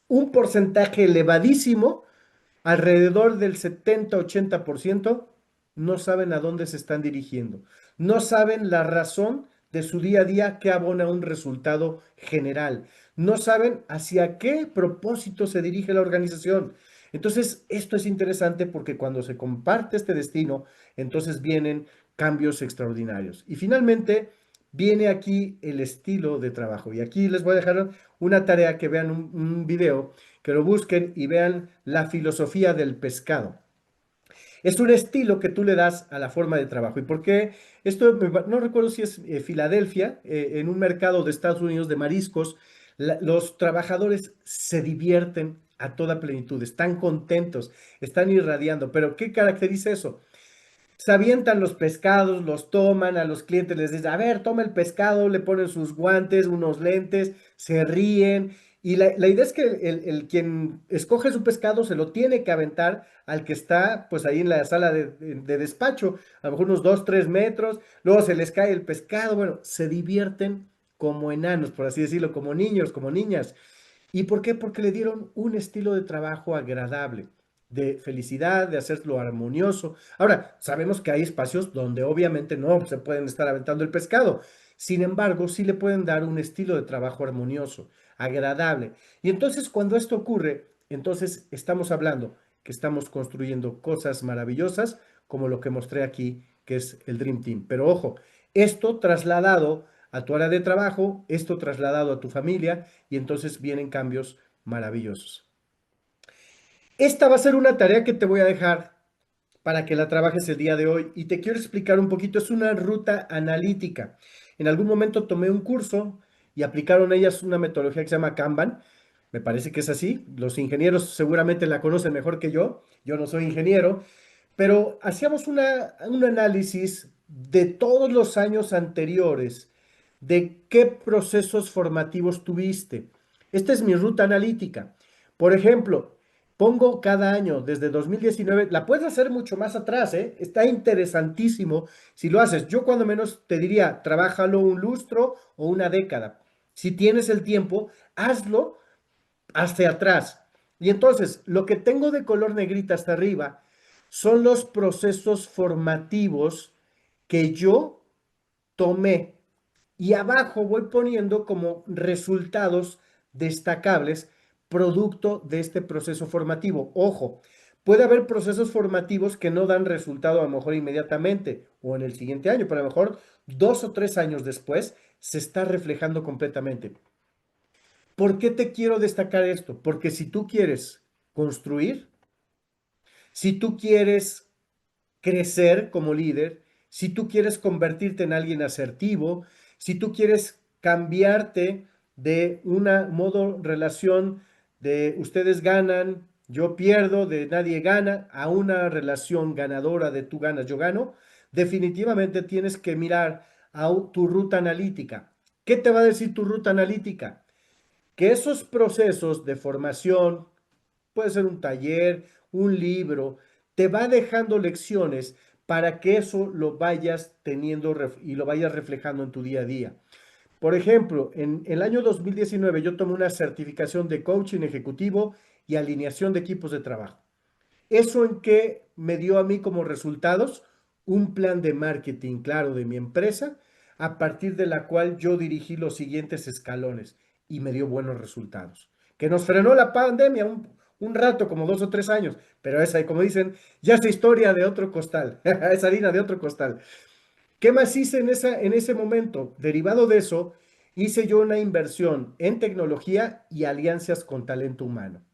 Speaker 1: Un porcentaje elevadísimo, alrededor del 70-80%, no saben a dónde se están dirigiendo. No saben la razón de su día a día que abona un resultado general. No saben hacia qué propósito se dirige la organización. Entonces, esto es interesante porque cuando se comparte este destino, entonces vienen cambios extraordinarios. Y finalmente, viene aquí el estilo de trabajo. Y aquí les voy a dejar una tarea que vean un video, que lo busquen y vean la filosofía del pescado. Es un estilo que tú le das a la forma de trabajo. ¿Y por qué? Esto no recuerdo si es Filadelfia, en un mercado de Estados Unidos de mariscos, los trabajadores se divierten a toda plenitud, están contentos, están irradiando. Pero ¿qué caracteriza eso? Se avientan los pescados, los toman, a los clientes les dicen, a ver, toma el pescado, le ponen sus guantes, unos lentes, se ríen. Y la idea es que el quien escoge su pescado se lo tiene que aventar al que está pues ahí en la sala de despacho, a lo mejor unos 2, 3 metros, luego se les cae el pescado, bueno, se divierten como enanos, por así decirlo, como niños, como niñas. ¿Y por qué? Porque le dieron un estilo de trabajo agradable, de felicidad, de hacerlo armonioso. Ahora, sabemos que hay espacios donde obviamente no se pueden estar aventando el pescado. Sin embargo, sí le pueden dar un estilo de trabajo armonioso, agradable. Y entonces, cuando esto ocurre, entonces estamos hablando que estamos construyendo cosas maravillosas, como lo que mostré aquí, que es el Dream Team. Pero ojo, esto trasladado a tu área de trabajo, esto trasladado a tu familia, y entonces vienen cambios maravillosos. Esta va a ser una tarea que te voy a dejar para que la trabajes el día de hoy y te quiero explicar un poquito. Es una ruta analítica. En algún momento tomé un curso y aplicaron ellas una metodología que se llama Kanban. Me parece que es así. Los ingenieros seguramente la conocen mejor que yo. Yo no soy ingeniero, pero hacíamos un análisis de todos los años anteriores, de qué procesos formativos tuviste. Esta es mi ruta analítica. Por ejemplo, pongo cada año desde 2019, la puedes hacer mucho más atrás, ¿eh? Está interesantísimo si lo haces. Yo cuando menos te diría, trabájalo un lustro o una década. Si tienes el tiempo, hazlo hacia atrás. Y entonces, lo que tengo de color negrita hasta arriba son los procesos formativos que yo tomé. Y abajo voy poniendo como resultados destacables producto de este proceso formativo. Ojo, Puede haber procesos formativos que no dan resultado a lo mejor inmediatamente o en el siguiente año, pero a lo mejor 2 o 3 años después se está reflejando completamente. ¿Por qué te quiero destacar esto? Porque si tú quieres construir, si tú quieres crecer como líder, si tú quieres convertirte en alguien asertivo, si tú quieres cambiarte de una modo relación de ustedes ganan, yo pierdo, de nadie gana, a una relación ganadora de tú ganas, yo gano, definitivamente tienes que mirar a tu ruta analítica. ¿Qué te va a decir tu ruta analítica? Que esos procesos de formación, puede ser un taller, un libro, te va dejando lecciones para que eso lo vayas teniendo y lo vayas reflejando en tu día a día. Por ejemplo, en el año 2019 yo tomé una certificación de coaching ejecutivo y alineación de equipos de trabajo. ¿Eso en qué me dio a mí como resultados? Un plan de marketing claro de mi empresa, a partir de la cual yo dirigí los siguientes escalones y me dio buenos resultados. Que nos frenó la pandemia un rato, como 2 o 3 años, pero esa, como dicen, ya es historia de otro costal, es harina de otro costal. ¿Qué más hice en ese momento? Derivado de eso, hice yo una inversión en tecnología y alianzas con talento humano.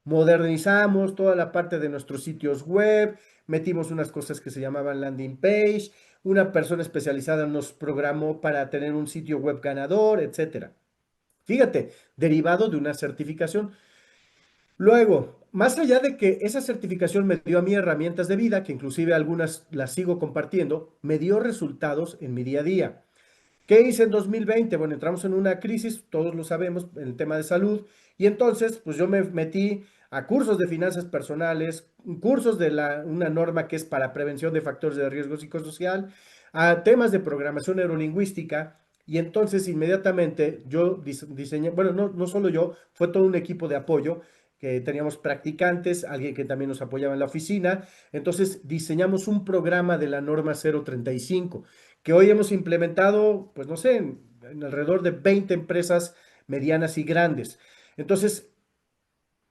Speaker 1: Modernizamos toda la parte de nuestros sitios web, metimos unas cosas que se llamaban landing page, una persona especializada nos programó para tener un sitio web ganador, etcétera. Fíjate, derivado de una certificación. Luego, más allá de que esa certificación me dio a mí herramientas de vida, que inclusive algunas las sigo compartiendo, me dio resultados en mi día a día. ¿Qué hice en 2020? Bueno, entramos en una crisis, todos lo sabemos, en el tema de salud, y entonces, pues yo me metí a cursos de finanzas personales, cursos de una norma que es para prevención de factores de riesgo psicosocial, a temas de programación neurolingüística, y entonces inmediatamente yo diseñé, bueno, no solo yo, fue todo un equipo de apoyo, que teníamos practicantes, alguien que también nos apoyaba en la oficina, entonces diseñamos un programa de la norma 035 que hoy hemos implementado, pues no sé, en alrededor de 20 empresas medianas y grandes. Entonces,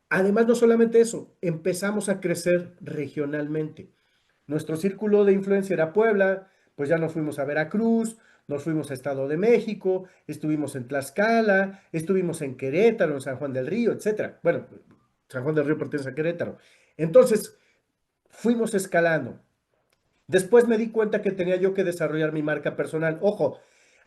Speaker 1: además, no solamente eso, empezamos a crecer regionalmente. Nuestro círculo de influencia era Puebla, pues ya nos fuimos a Veracruz, nos fuimos a Estado de México, estuvimos en Tlaxcala, estuvimos en Querétaro, en San Juan del Río, etcétera. Bueno, San Juan del Río pertenece a Querétaro. Entonces, fuimos escalando. Después me di cuenta que tenía yo que desarrollar mi marca personal. Ojo,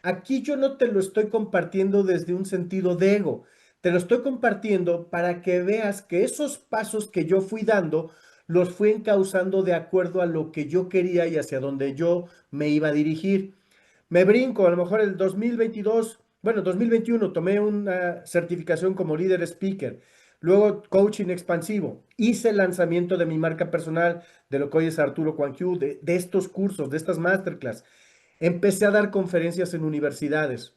Speaker 1: aquí yo no te lo estoy compartiendo desde un sentido de ego. Te lo estoy compartiendo para que veas que esos pasos que yo fui dando los fui encauzando de acuerdo a lo que yo quería y hacia donde yo me iba a dirigir. Me brinco, a lo mejor el 2022, bueno, 2021 tomé una certificación como líder speaker, luego coaching expansivo, hice el lanzamiento de mi marca personal, de lo que hoy es Arturo Cuanquiu, de estos cursos, de estas masterclass. Empecé a dar conferencias en universidades.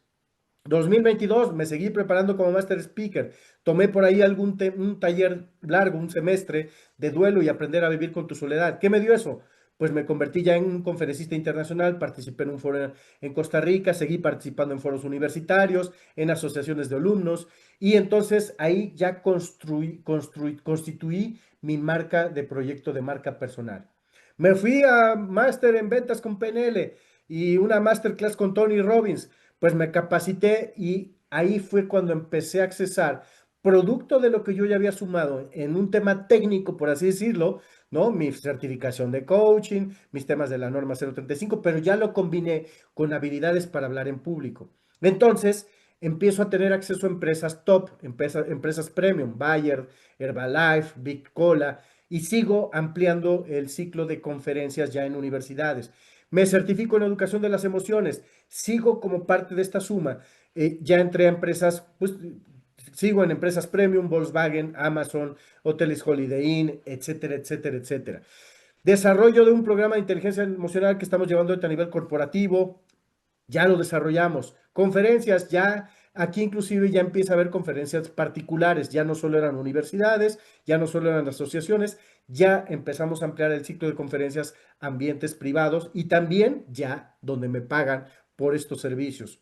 Speaker 1: 2022 me seguí preparando como master speaker. Tomé por ahí un taller largo, un semestre de duelo y aprender a vivir con tu soledad. ¿Qué me dio eso? Pues me convertí ya en un conferencista internacional, participé en un foro en Costa Rica, seguí participando en foros universitarios, en asociaciones de alumnos y entonces ahí ya constituí mi marca de proyecto de marca personal. Me fui a máster en ventas con PNL y una masterclass con Tony Robbins, pues me capacité y ahí fue cuando empecé a accesar, producto de lo que yo ya había sumado en un tema técnico, por así decirlo, ¿no? Mi certificación de coaching, mis temas de la norma 035, pero ya lo combiné con habilidades para hablar en público. Entonces, empiezo a tener acceso a empresas top, empresas premium, Bayer, Herbalife, Big Cola, y sigo ampliando el ciclo de conferencias ya en universidades. Me certifico en educación de las emociones, sigo como parte de esta suma. Ya entré a empresas, pues sigo en empresas premium, Volkswagen, Amazon, Hoteles Holiday Inn, etcétera, etcétera, etcétera. Desarrollo de un programa de inteligencia emocional que estamos llevando a nivel corporativo, ya lo desarrollamos. Conferencias, ya aquí inclusive ya empieza a haber conferencias particulares, ya no solo eran universidades, ya no solo eran asociaciones, ya empezamos a ampliar el ciclo de conferencias a ambientes privados y también ya donde me pagan por estos servicios.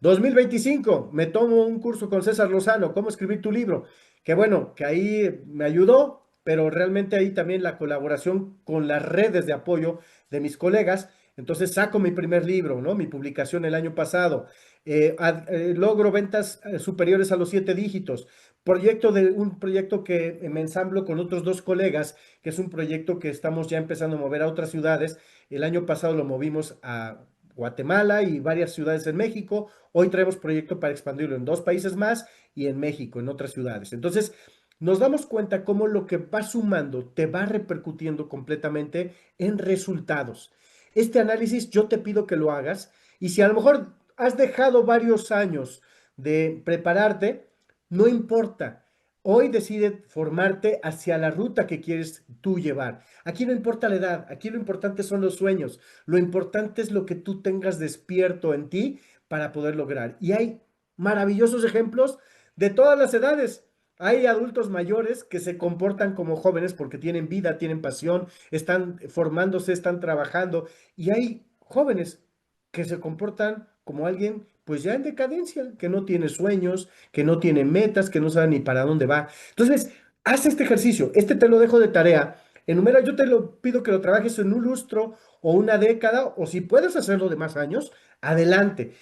Speaker 1: 2025, me tomo un curso con César Lozano, cómo escribir tu libro, que bueno, que ahí me ayudó, pero realmente ahí también la colaboración con las redes de apoyo de mis colegas. Entonces saco mi primer libro, ¿no? Mi publicación el año pasado. Logro ventas superiores a los 7 dígitos. Un proyecto que me ensamblo con otros 2 colegas, que es un proyecto que estamos ya empezando a mover a otras ciudades. El año pasado lo movimos a Guatemala y varias ciudades en México. Hoy traemos proyecto para expandirlo en 2 países más y en México, en otras ciudades. Entonces, nos damos cuenta cómo lo que va sumando te va repercutiendo completamente en resultados. Este análisis yo te pido que lo hagas y si a lo mejor has dejado varios años de prepararte, no importa. Hoy decide formarte hacia la ruta que quieres tú llevar. Aquí no importa la edad, aquí lo importante son los sueños. Lo importante es lo que tú tengas despierto en ti para poder lograr. Y hay maravillosos ejemplos de todas las edades. Hay adultos mayores que se comportan como jóvenes porque tienen vida, tienen pasión, están formándose, están trabajando. Y hay jóvenes que se comportan como alguien pues ya en decadencia, que no tiene sueños, que no tiene metas, que no sabe ni para dónde va. Entonces, haz este ejercicio. Este te lo dejo de tarea. Enumera, yo te lo pido que lo trabajes en un lustro o una década, o si puedes hacerlo de más años, adelante.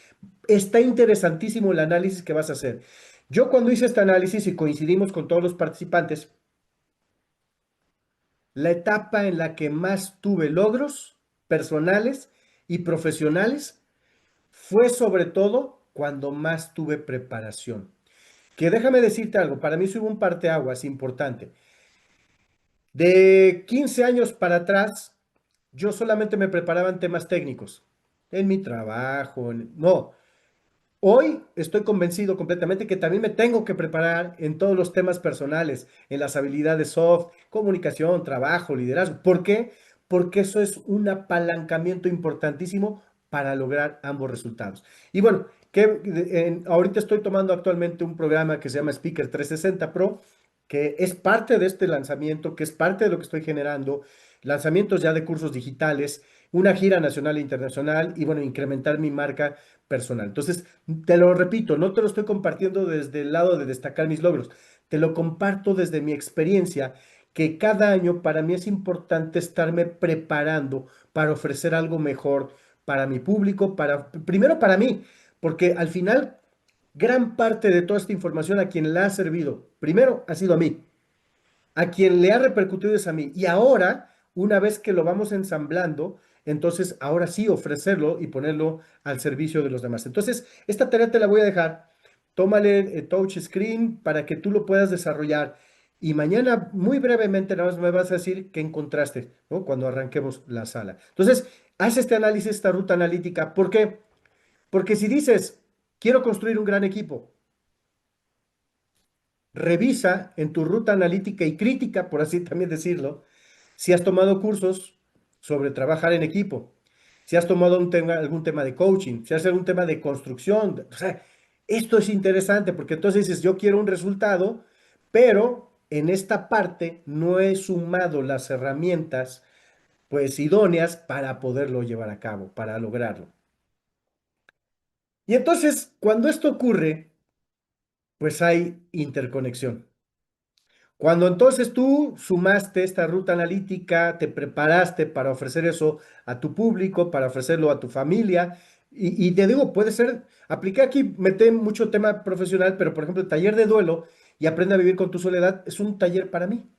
Speaker 1: Está interesantísimo el análisis que vas a hacer. Yo cuando hice este análisis y coincidimos con todos los participantes, la etapa en la que más tuve logros personales y profesionales fue sobre todo cuando más tuve preparación. Que déjame decirte algo, para mí hubo un parteaguas importante. De 15 años para atrás, yo solamente me preparaba en temas técnicos, en mi trabajo, no. Hoy estoy convencido completamente que también me tengo que preparar en todos los temas personales, en las habilidades soft, comunicación, trabajo, liderazgo. ¿Por qué? Porque eso es un apalancamiento importantísimo para lograr ambos resultados. Y bueno, ahorita estoy tomando actualmente un programa que se llama Speaker 360 Pro, que es parte de este lanzamiento, que es parte de lo que estoy generando, lanzamientos ya de cursos digitales, una gira nacional e internacional y bueno, incrementar mi marca personal. Entonces, te lo repito, no te lo estoy compartiendo desde el lado de destacar mis logros, te lo comparto desde mi experiencia, que cada año para mí es importante estarme preparando para ofrecer algo mejor para mi público, primero para mí, porque al final gran parte de toda esta información a quien le ha servido, primero ha sido a mí, a quien le ha repercutido es a mí. Y ahora, una vez que lo vamos ensamblando, entonces ahora sí ofrecerlo y ponerlo al servicio de los demás. Entonces, esta tarea te la voy a dejar. Tómale touch screen para que tú lo puedas desarrollar. Y mañana, muy brevemente, nada más me vas a decir qué encontraste, ¿no? Cuando arranquemos la sala. Entonces, haz este análisis, esta ruta analítica. ¿Por qué? Porque si dices, quiero construir un gran equipo, revisa en tu ruta analítica y crítica, por así también decirlo, si has tomado cursos sobre trabajar en equipo, si has tomado algún tema de coaching, si has algún tema de construcción. O sea, esto es interesante porque entonces dices, yo quiero un resultado, pero en esta parte no he sumado las herramientas pues idóneas para poderlo llevar a cabo, para lograrlo. Y entonces, cuando esto ocurre, pues hay interconexión. Cuando entonces tú sumaste esta ruta analítica, te preparaste para ofrecer eso a tu público, para ofrecerlo a tu familia, y te digo, puede ser, apliqué aquí, metí mucho tema profesional, pero por ejemplo, el taller de duelo y aprende a vivir con tu soledad es un taller para mí.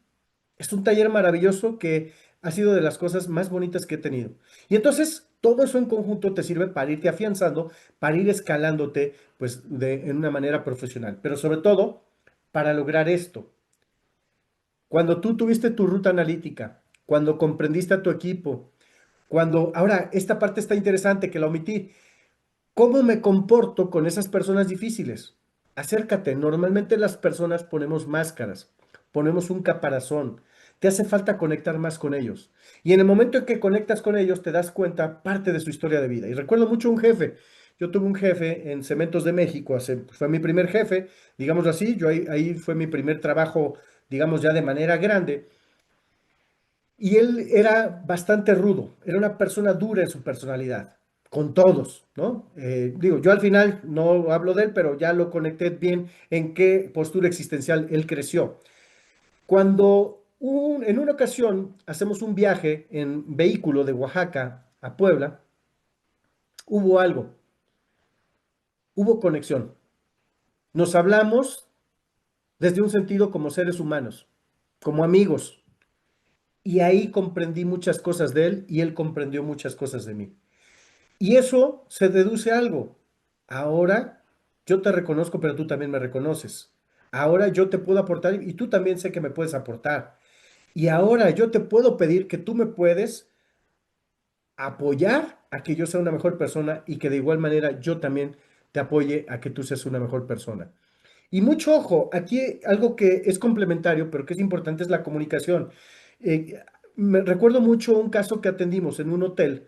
Speaker 1: Es un taller maravilloso que ha sido de las cosas más bonitas que he tenido. Y entonces, todo eso en conjunto te sirve para irte afianzando, para ir escalándote, pues, en una manera profesional, pero sobre todo para lograr esto. Cuando tú tuviste tu ruta analítica, cuando comprendiste a tu equipo, ahora, esta parte está interesante que la omití. ¿Cómo me comporto con esas personas difíciles? Acércate. Normalmente las personas ponemos máscaras, ponemos un caparazón. Te hace falta conectar más con ellos. Y en el momento en que conectas con ellos, te das cuenta parte de su historia de vida. Y recuerdo mucho un jefe. Yo tuve un jefe en Cementos de México, fue mi primer jefe, digámoslo así. Ahí fue mi primer trabajo, digamos ya de manera grande. Y él era bastante rudo, era una persona dura en su personalidad, con todos, ¿no? Digo, yo al final no hablo de él, pero ya lo conecté bien en qué postura existencial él creció. Cuando En una ocasión hacemos un viaje en vehículo de Oaxaca a Puebla. Hubo algo, hubo conexión. Nos hablamos desde un sentido como seres humanos, como amigos. Y ahí comprendí muchas cosas de él y él comprendió muchas cosas de mí. Y eso se deduce a algo. Ahora yo te reconozco, pero tú también me reconoces. Ahora yo te puedo aportar y tú también sé que me puedes aportar. Y ahora yo te puedo pedir que tú me puedes apoyar a que yo sea una mejor persona y que de igual manera yo también te apoye a que tú seas una mejor persona. Y mucho ojo, aquí algo que es complementario, pero que es importante es la comunicación. Me recuerdo mucho un caso que atendimos en un hotel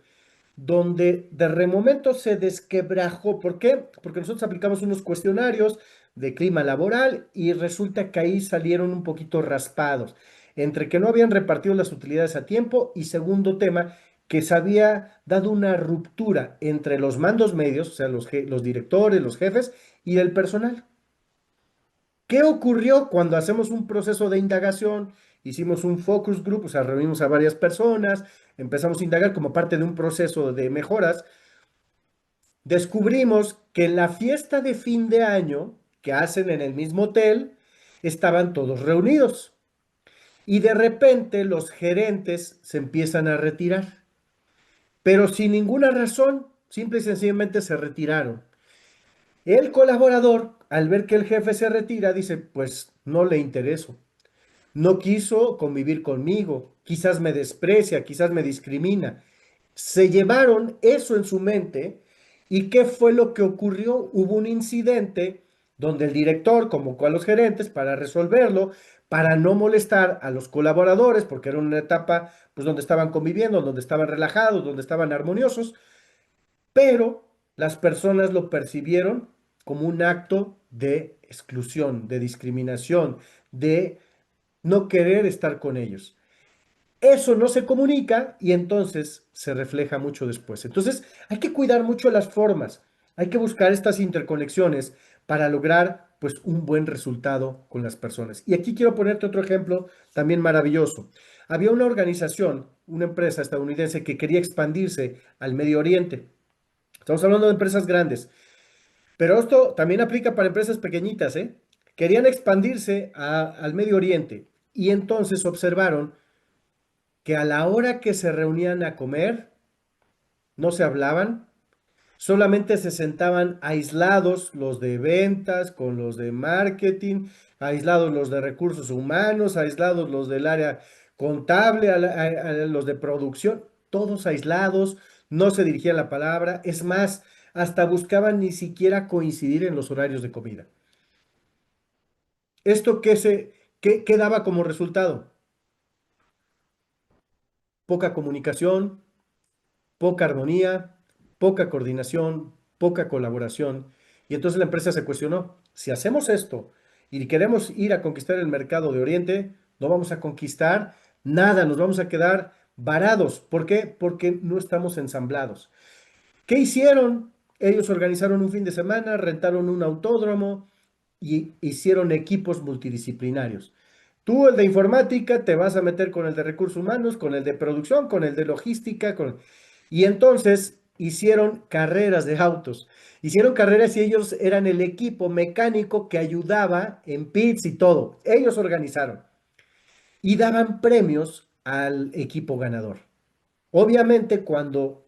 Speaker 1: donde de momento se desquebrajó. ¿Por qué? Porque nosotros aplicamos unos cuestionarios de clima laboral y resulta que ahí salieron un poquito raspados, entre que no habían repartido las utilidades a tiempo y segundo tema, que se había dado una ruptura entre los mandos medios, o sea, los directores, los jefes y el personal. ¿Qué ocurrió cuando hacemos un proceso de indagación? Hicimos un focus group, o sea, reunimos a varias personas, empezamos a indagar como parte de un proceso de mejoras. Descubrimos que en la fiesta de fin de año que hacen en el mismo hotel, estaban todos reunidos y de repente los gerentes se empiezan a retirar, pero sin ninguna razón, simple y sencillamente se retiraron. El colaborador, al ver que el jefe se retira, dice, pues no le intereso. No quiso convivir conmigo, quizás me desprecia, quizás me discrimina. Se llevaron eso en su mente y ¿qué fue lo que ocurrió? Hubo un incidente donde el director convocó a los gerentes para resolverlo, para no molestar a los colaboradores, porque era una etapa pues donde estaban conviviendo, donde estaban relajados, donde estaban armoniosos, pero las personas lo percibieron como un acto de exclusión, de discriminación, de no querer estar con ellos. Eso no se comunica y entonces se refleja mucho después. Entonces, hay que cuidar mucho las formas, hay que buscar estas interconexiones para lograr pues un buen resultado con las personas. Y aquí quiero ponerte otro ejemplo también maravilloso. Había una organización, una empresa estadounidense que quería expandirse al Medio Oriente. Estamos hablando de empresas grandes, pero esto también aplica para empresas pequeñitas, ¿eh? Querían expandirse al Medio Oriente y entonces observaron que a la hora que se reunían a comer, no se hablaban, solamente se sentaban aislados los de ventas con los de marketing, aislados los de recursos humanos, aislados los del área contable, a los de producción, todos aislados, no se dirigían la palabra, es más, hasta buscaban ni siquiera coincidir en los horarios de comida. ¿Esto qué daba como resultado? Poca comunicación, poca armonía, poca coordinación, poca colaboración. Y entonces la empresa se cuestionó, si hacemos esto y queremos ir a conquistar el mercado de Oriente, no vamos a conquistar nada, nos vamos a quedar varados. ¿Por qué? Porque no estamos ensamblados. ¿Qué hicieron? Ellos organizaron un fin de semana, rentaron un autódromo y hicieron equipos multidisciplinarios. Tú, el de informática, te vas a meter con el de recursos humanos, con el de producción, con el de logística, y entonces hicieron carreras de autos. Hicieron carreras y ellos eran el equipo mecánico que ayudaba en pits y todo. Ellos organizaron y daban premios al equipo ganador. Obviamente, cuando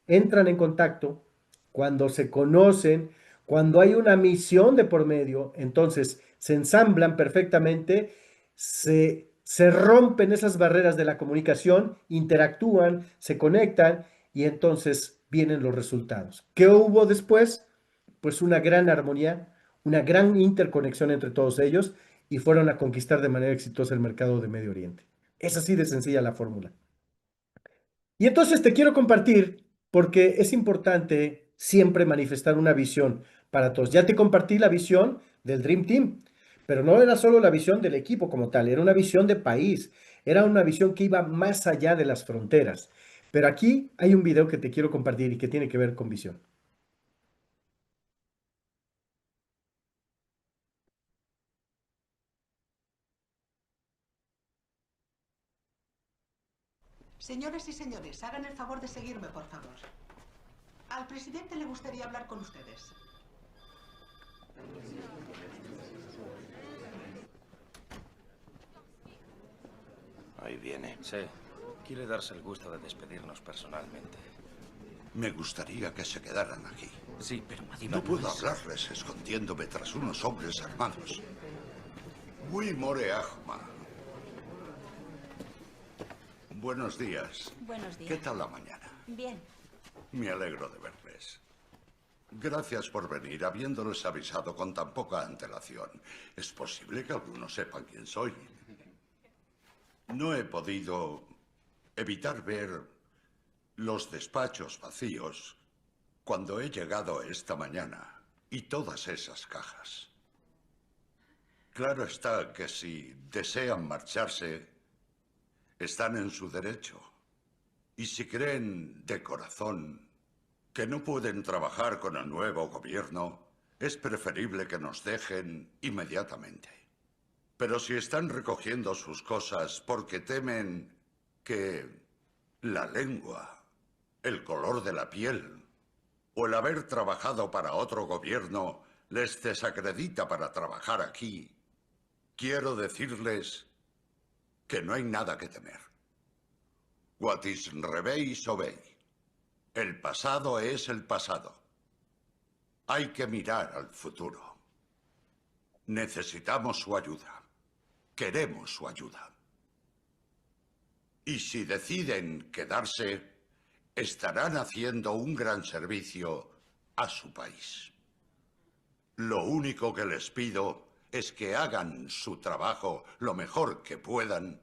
Speaker 1: entran en contacto, cuando se conocen, cuando hay una misión de por medio, entonces se ensamblan perfectamente, se rompen esas barreras de la comunicación, interactúan, se conectan y entonces vienen los resultados. ¿Qué hubo después? Pues una gran armonía, una gran interconexión entre todos ellos y fueron a conquistar de manera exitosa el mercado de Medio Oriente. Es así de sencilla la fórmula. Y entonces te quiero compartir porque es importante siempre manifestar una visión para todos. Ya te compartí la visión del Dream Team, pero no era solo la visión del equipo como tal, era una visión de país, era una visión que iba más allá de las fronteras. Pero aquí hay un video que te quiero compartir y que tiene que ver con visión.
Speaker 2: Señoras y señores, hagan el favor de seguirme, por favor. Al presidente le gustaría hablar con ustedes.
Speaker 3: Ahí viene.
Speaker 4: Sí. Quiere darse el gusto de despedirnos personalmente.
Speaker 5: Me gustaría que se quedaran aquí.
Speaker 4: Sí, pero Madiba
Speaker 5: No puedo
Speaker 4: es...
Speaker 5: hablarles escondiéndome tras unos hombres armados. Muy more Ahma. Buenos días.
Speaker 6: Buenos días.
Speaker 5: ¿Qué tal la mañana?
Speaker 6: Bien.
Speaker 5: Me alegro de verles. Gracias por venir, habiéndoles avisado con tan poca antelación. Es posible que algunos sepan quién soy. No he podido evitar ver los despachos vacíos cuando he llegado esta mañana y todas esas cajas. Claro está que si desean marcharse, están en su derecho. Y si creen de corazón que no pueden trabajar con el nuevo gobierno, es preferible que nos dejen inmediatamente. Pero si están recogiendo sus cosas porque temen que la lengua, el color de la piel o el haber trabajado para otro gobierno les desacredita para trabajar aquí, quiero decirles que no hay nada que temer. What is revey is obey. El pasado es el pasado. Hay que mirar al futuro. Necesitamos su ayuda. Queremos su ayuda. Y si deciden quedarse, estarán haciendo un gran servicio a su país. Lo único que les pido es que hagan su trabajo lo mejor que puedan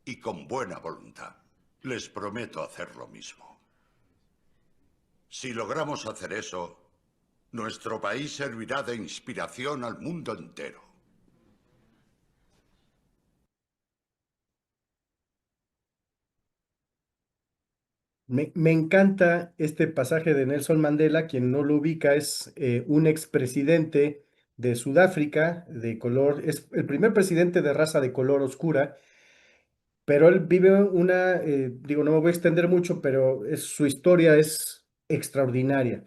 Speaker 5: y con buena voluntad. Les prometo hacer lo mismo. Si logramos hacer eso, nuestro país servirá de inspiración al mundo entero.
Speaker 1: Me encanta este pasaje de Nelson Mandela. Quien no lo ubica es un expresidente de Sudáfrica de color, es el primer presidente de raza de color oscura, pero él vive digo, no me voy a extender mucho, pero su historia es extraordinaria.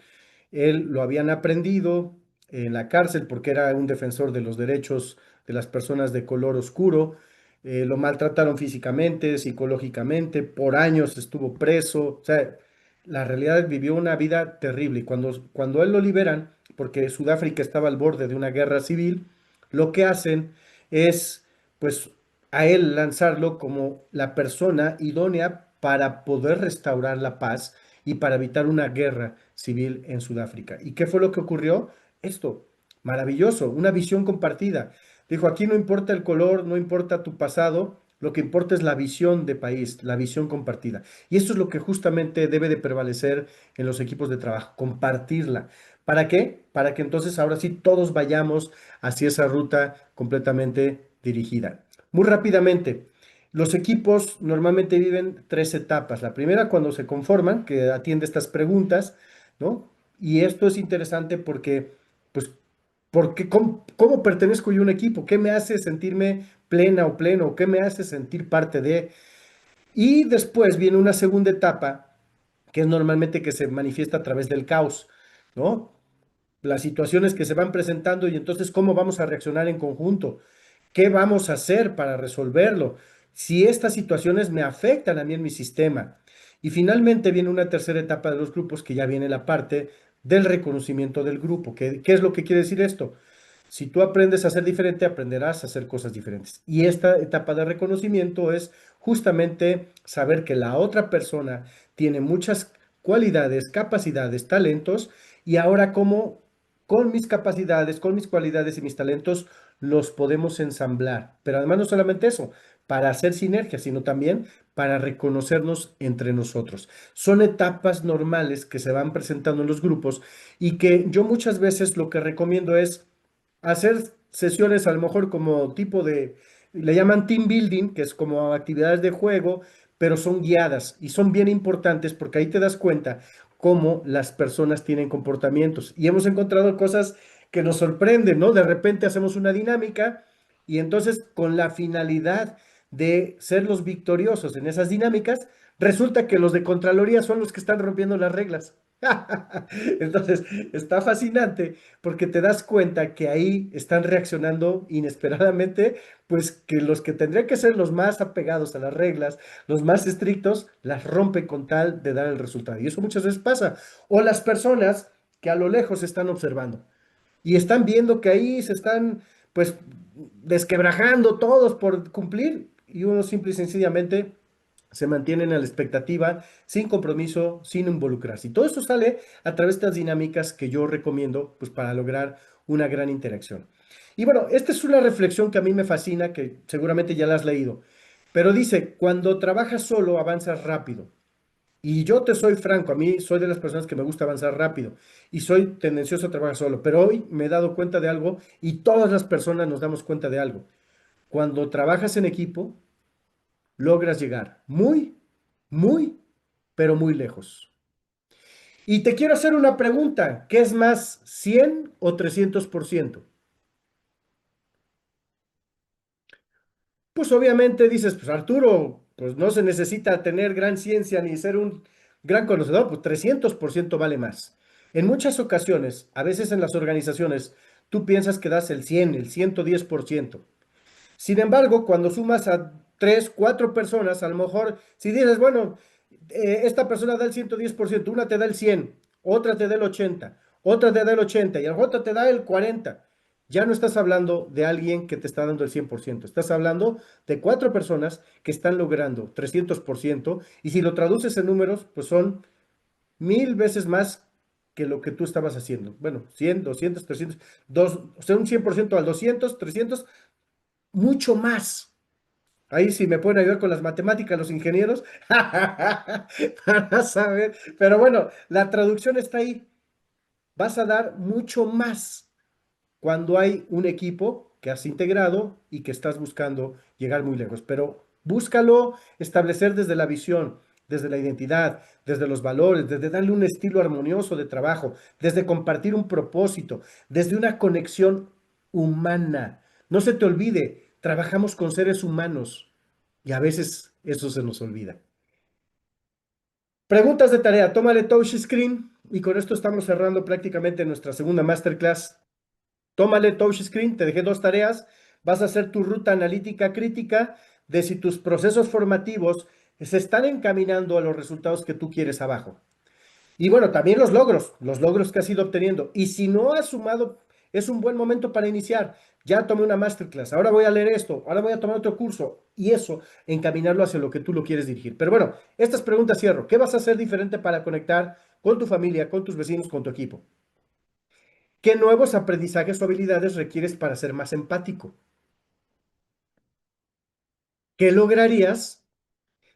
Speaker 1: Él lo habían aprendido en la cárcel porque era un defensor de los derechos de las personas de color oscuro. Lo maltrataron físicamente, psicológicamente, por años estuvo preso. O sea, la realidad vivió una vida terrible. Y cuando él lo liberan, porque Sudáfrica estaba al borde de una guerra civil, lo que hacen es, pues, a él lanzarlo como la persona idónea para poder restaurar la paz y para evitar una guerra civil en Sudáfrica. ¿Y qué fue lo que ocurrió? Esto, maravilloso, una visión compartida. Dijo, aquí no importa el color, no importa tu pasado, lo que importa es la visión de país, la visión compartida. Y esto es lo que justamente debe de prevalecer en los equipos de trabajo, compartirla. ¿Para qué? Para que entonces ahora sí todos vayamos hacia esa ruta completamente dirigida. Muy rápidamente, los equipos normalmente viven tres etapas. La primera, cuando se conforman, que atiende estas preguntas, ¿no? Y esto es interesante porque, pues, ¿cómo pertenezco yo a un equipo? ¿Qué me hace sentirme plena o pleno? ¿Qué me hace sentir parte de? Y después viene una segunda etapa, que es normalmente que se manifiesta a través del caos, ¿no? Las situaciones que se van presentando y entonces cómo vamos a reaccionar en conjunto, qué vamos a hacer para resolverlo, si estas situaciones me afectan a mí en mi sistema. Y finalmente viene una tercera etapa de los grupos que ya viene la parte del reconocimiento del grupo. ¿Qué es lo que quiere decir esto? Si tú aprendes a ser diferente, aprenderás a hacer cosas diferentes. Y esta etapa de reconocimiento es justamente saber que la otra persona tiene muchas cualidades, capacidades, talentos, y ahora cómo con mis capacidades, con mis cualidades y mis talentos los podemos ensamblar. Pero además no solamente eso, para hacer sinergia, sino también para reconocernos entre nosotros. Son etapas normales que se van presentando en los grupos y que yo muchas veces lo que recomiendo es hacer sesiones a lo mejor como tipo de, le llaman team building, que es como actividades de juego, pero son guiadas y son bien importantes porque ahí te das cuenta cómo las personas tienen comportamientos. Y hemos encontrado cosas que nos sorprenden, ¿no? De repente hacemos una dinámica y entonces con la finalidad de ser los victoriosos en esas dinámicas, resulta que los de Contraloría son los que están rompiendo las reglas. Entonces, está fascinante porque te das cuenta que ahí están reaccionando inesperadamente, pues que los que tendrían que ser los más apegados a las reglas, los más estrictos, las rompen con tal de dar el resultado. Y eso muchas veces pasa. O las personas que a lo lejos están observando y están viendo que ahí se están, pues, desquebrajando todos por cumplir y uno simple y sencillamente se mantienen a la expectativa, sin compromiso, sin involucrarse. Y todo esto sale a través de estas dinámicas que yo recomiendo, pues, para lograr una gran interacción. Y bueno, esta es una reflexión que a mí me fascina, que seguramente ya la has leído, pero dice, cuando trabajas solo avanzas rápido. Y yo te soy franco, a mí soy de las personas que me gusta avanzar rápido y soy tendencioso a trabajar solo, pero hoy me he dado cuenta de algo y todas las personas nos damos cuenta de algo. Cuando trabajas en equipo, logras llegar muy, muy, pero muy lejos. Y te quiero hacer una pregunta, ¿qué es más, 100 o 300%? Pues obviamente dices, pues Arturo, pues no se necesita tener gran ciencia ni ser un gran conocedor, pues 300% vale más. En muchas ocasiones, a veces en las organizaciones, tú piensas que das el 100, el 110%. Sin embargo, cuando sumas a 3, 4 personas, a lo mejor, si dices, bueno, esta persona da el 110%, una te da el 100, otra te da el 80, otra te da el 80 y a otra te da el 40. Ya no estás hablando de alguien que te está dando el 100%, estás hablando de 4 personas que están logrando 300% y si lo traduces en números, pues son 1000 veces más que lo que tú estabas haciendo. Bueno, 100, 200, 300, o sea, un 100% al 200, 300, mucho más. Ahí sí me pueden ayudar con las matemáticas los ingenieros para saber. Pero bueno, la traducción está ahí. Vas a dar mucho más cuando hay un equipo que has integrado y que estás buscando llegar muy lejos. Pero búscalo establecer desde la visión, desde la identidad, desde los valores, desde darle un estilo armonioso de trabajo, desde compartir un propósito, desde una conexión humana. No se te olvide, trabajamos con seres humanos y a veces eso se nos olvida. Preguntas de tarea, tómale touch screen y con esto estamos cerrando prácticamente nuestra segunda masterclass. Tómale touch screen, te dejé 2 tareas. Vas a hacer tu ruta analítica crítica de si tus procesos formativos se están encaminando a los resultados que tú quieres abajo. Y bueno, también los logros que has ido obteniendo. Y si no has sumado, es un buen momento para iniciar. Ya tomé una masterclass, ahora voy a leer esto, ahora voy a tomar otro curso. Y eso, encaminarlo hacia lo que tú lo quieres dirigir. Pero bueno, estas preguntas cierro. ¿Qué vas a hacer diferente para conectar con tu familia, con tus vecinos, con tu equipo? ¿Qué nuevos aprendizajes o habilidades requieres para ser más empático? ¿Qué lograrías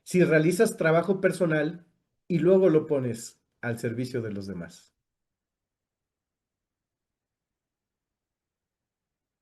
Speaker 1: si realizas trabajo personal y luego lo pones al servicio de los demás?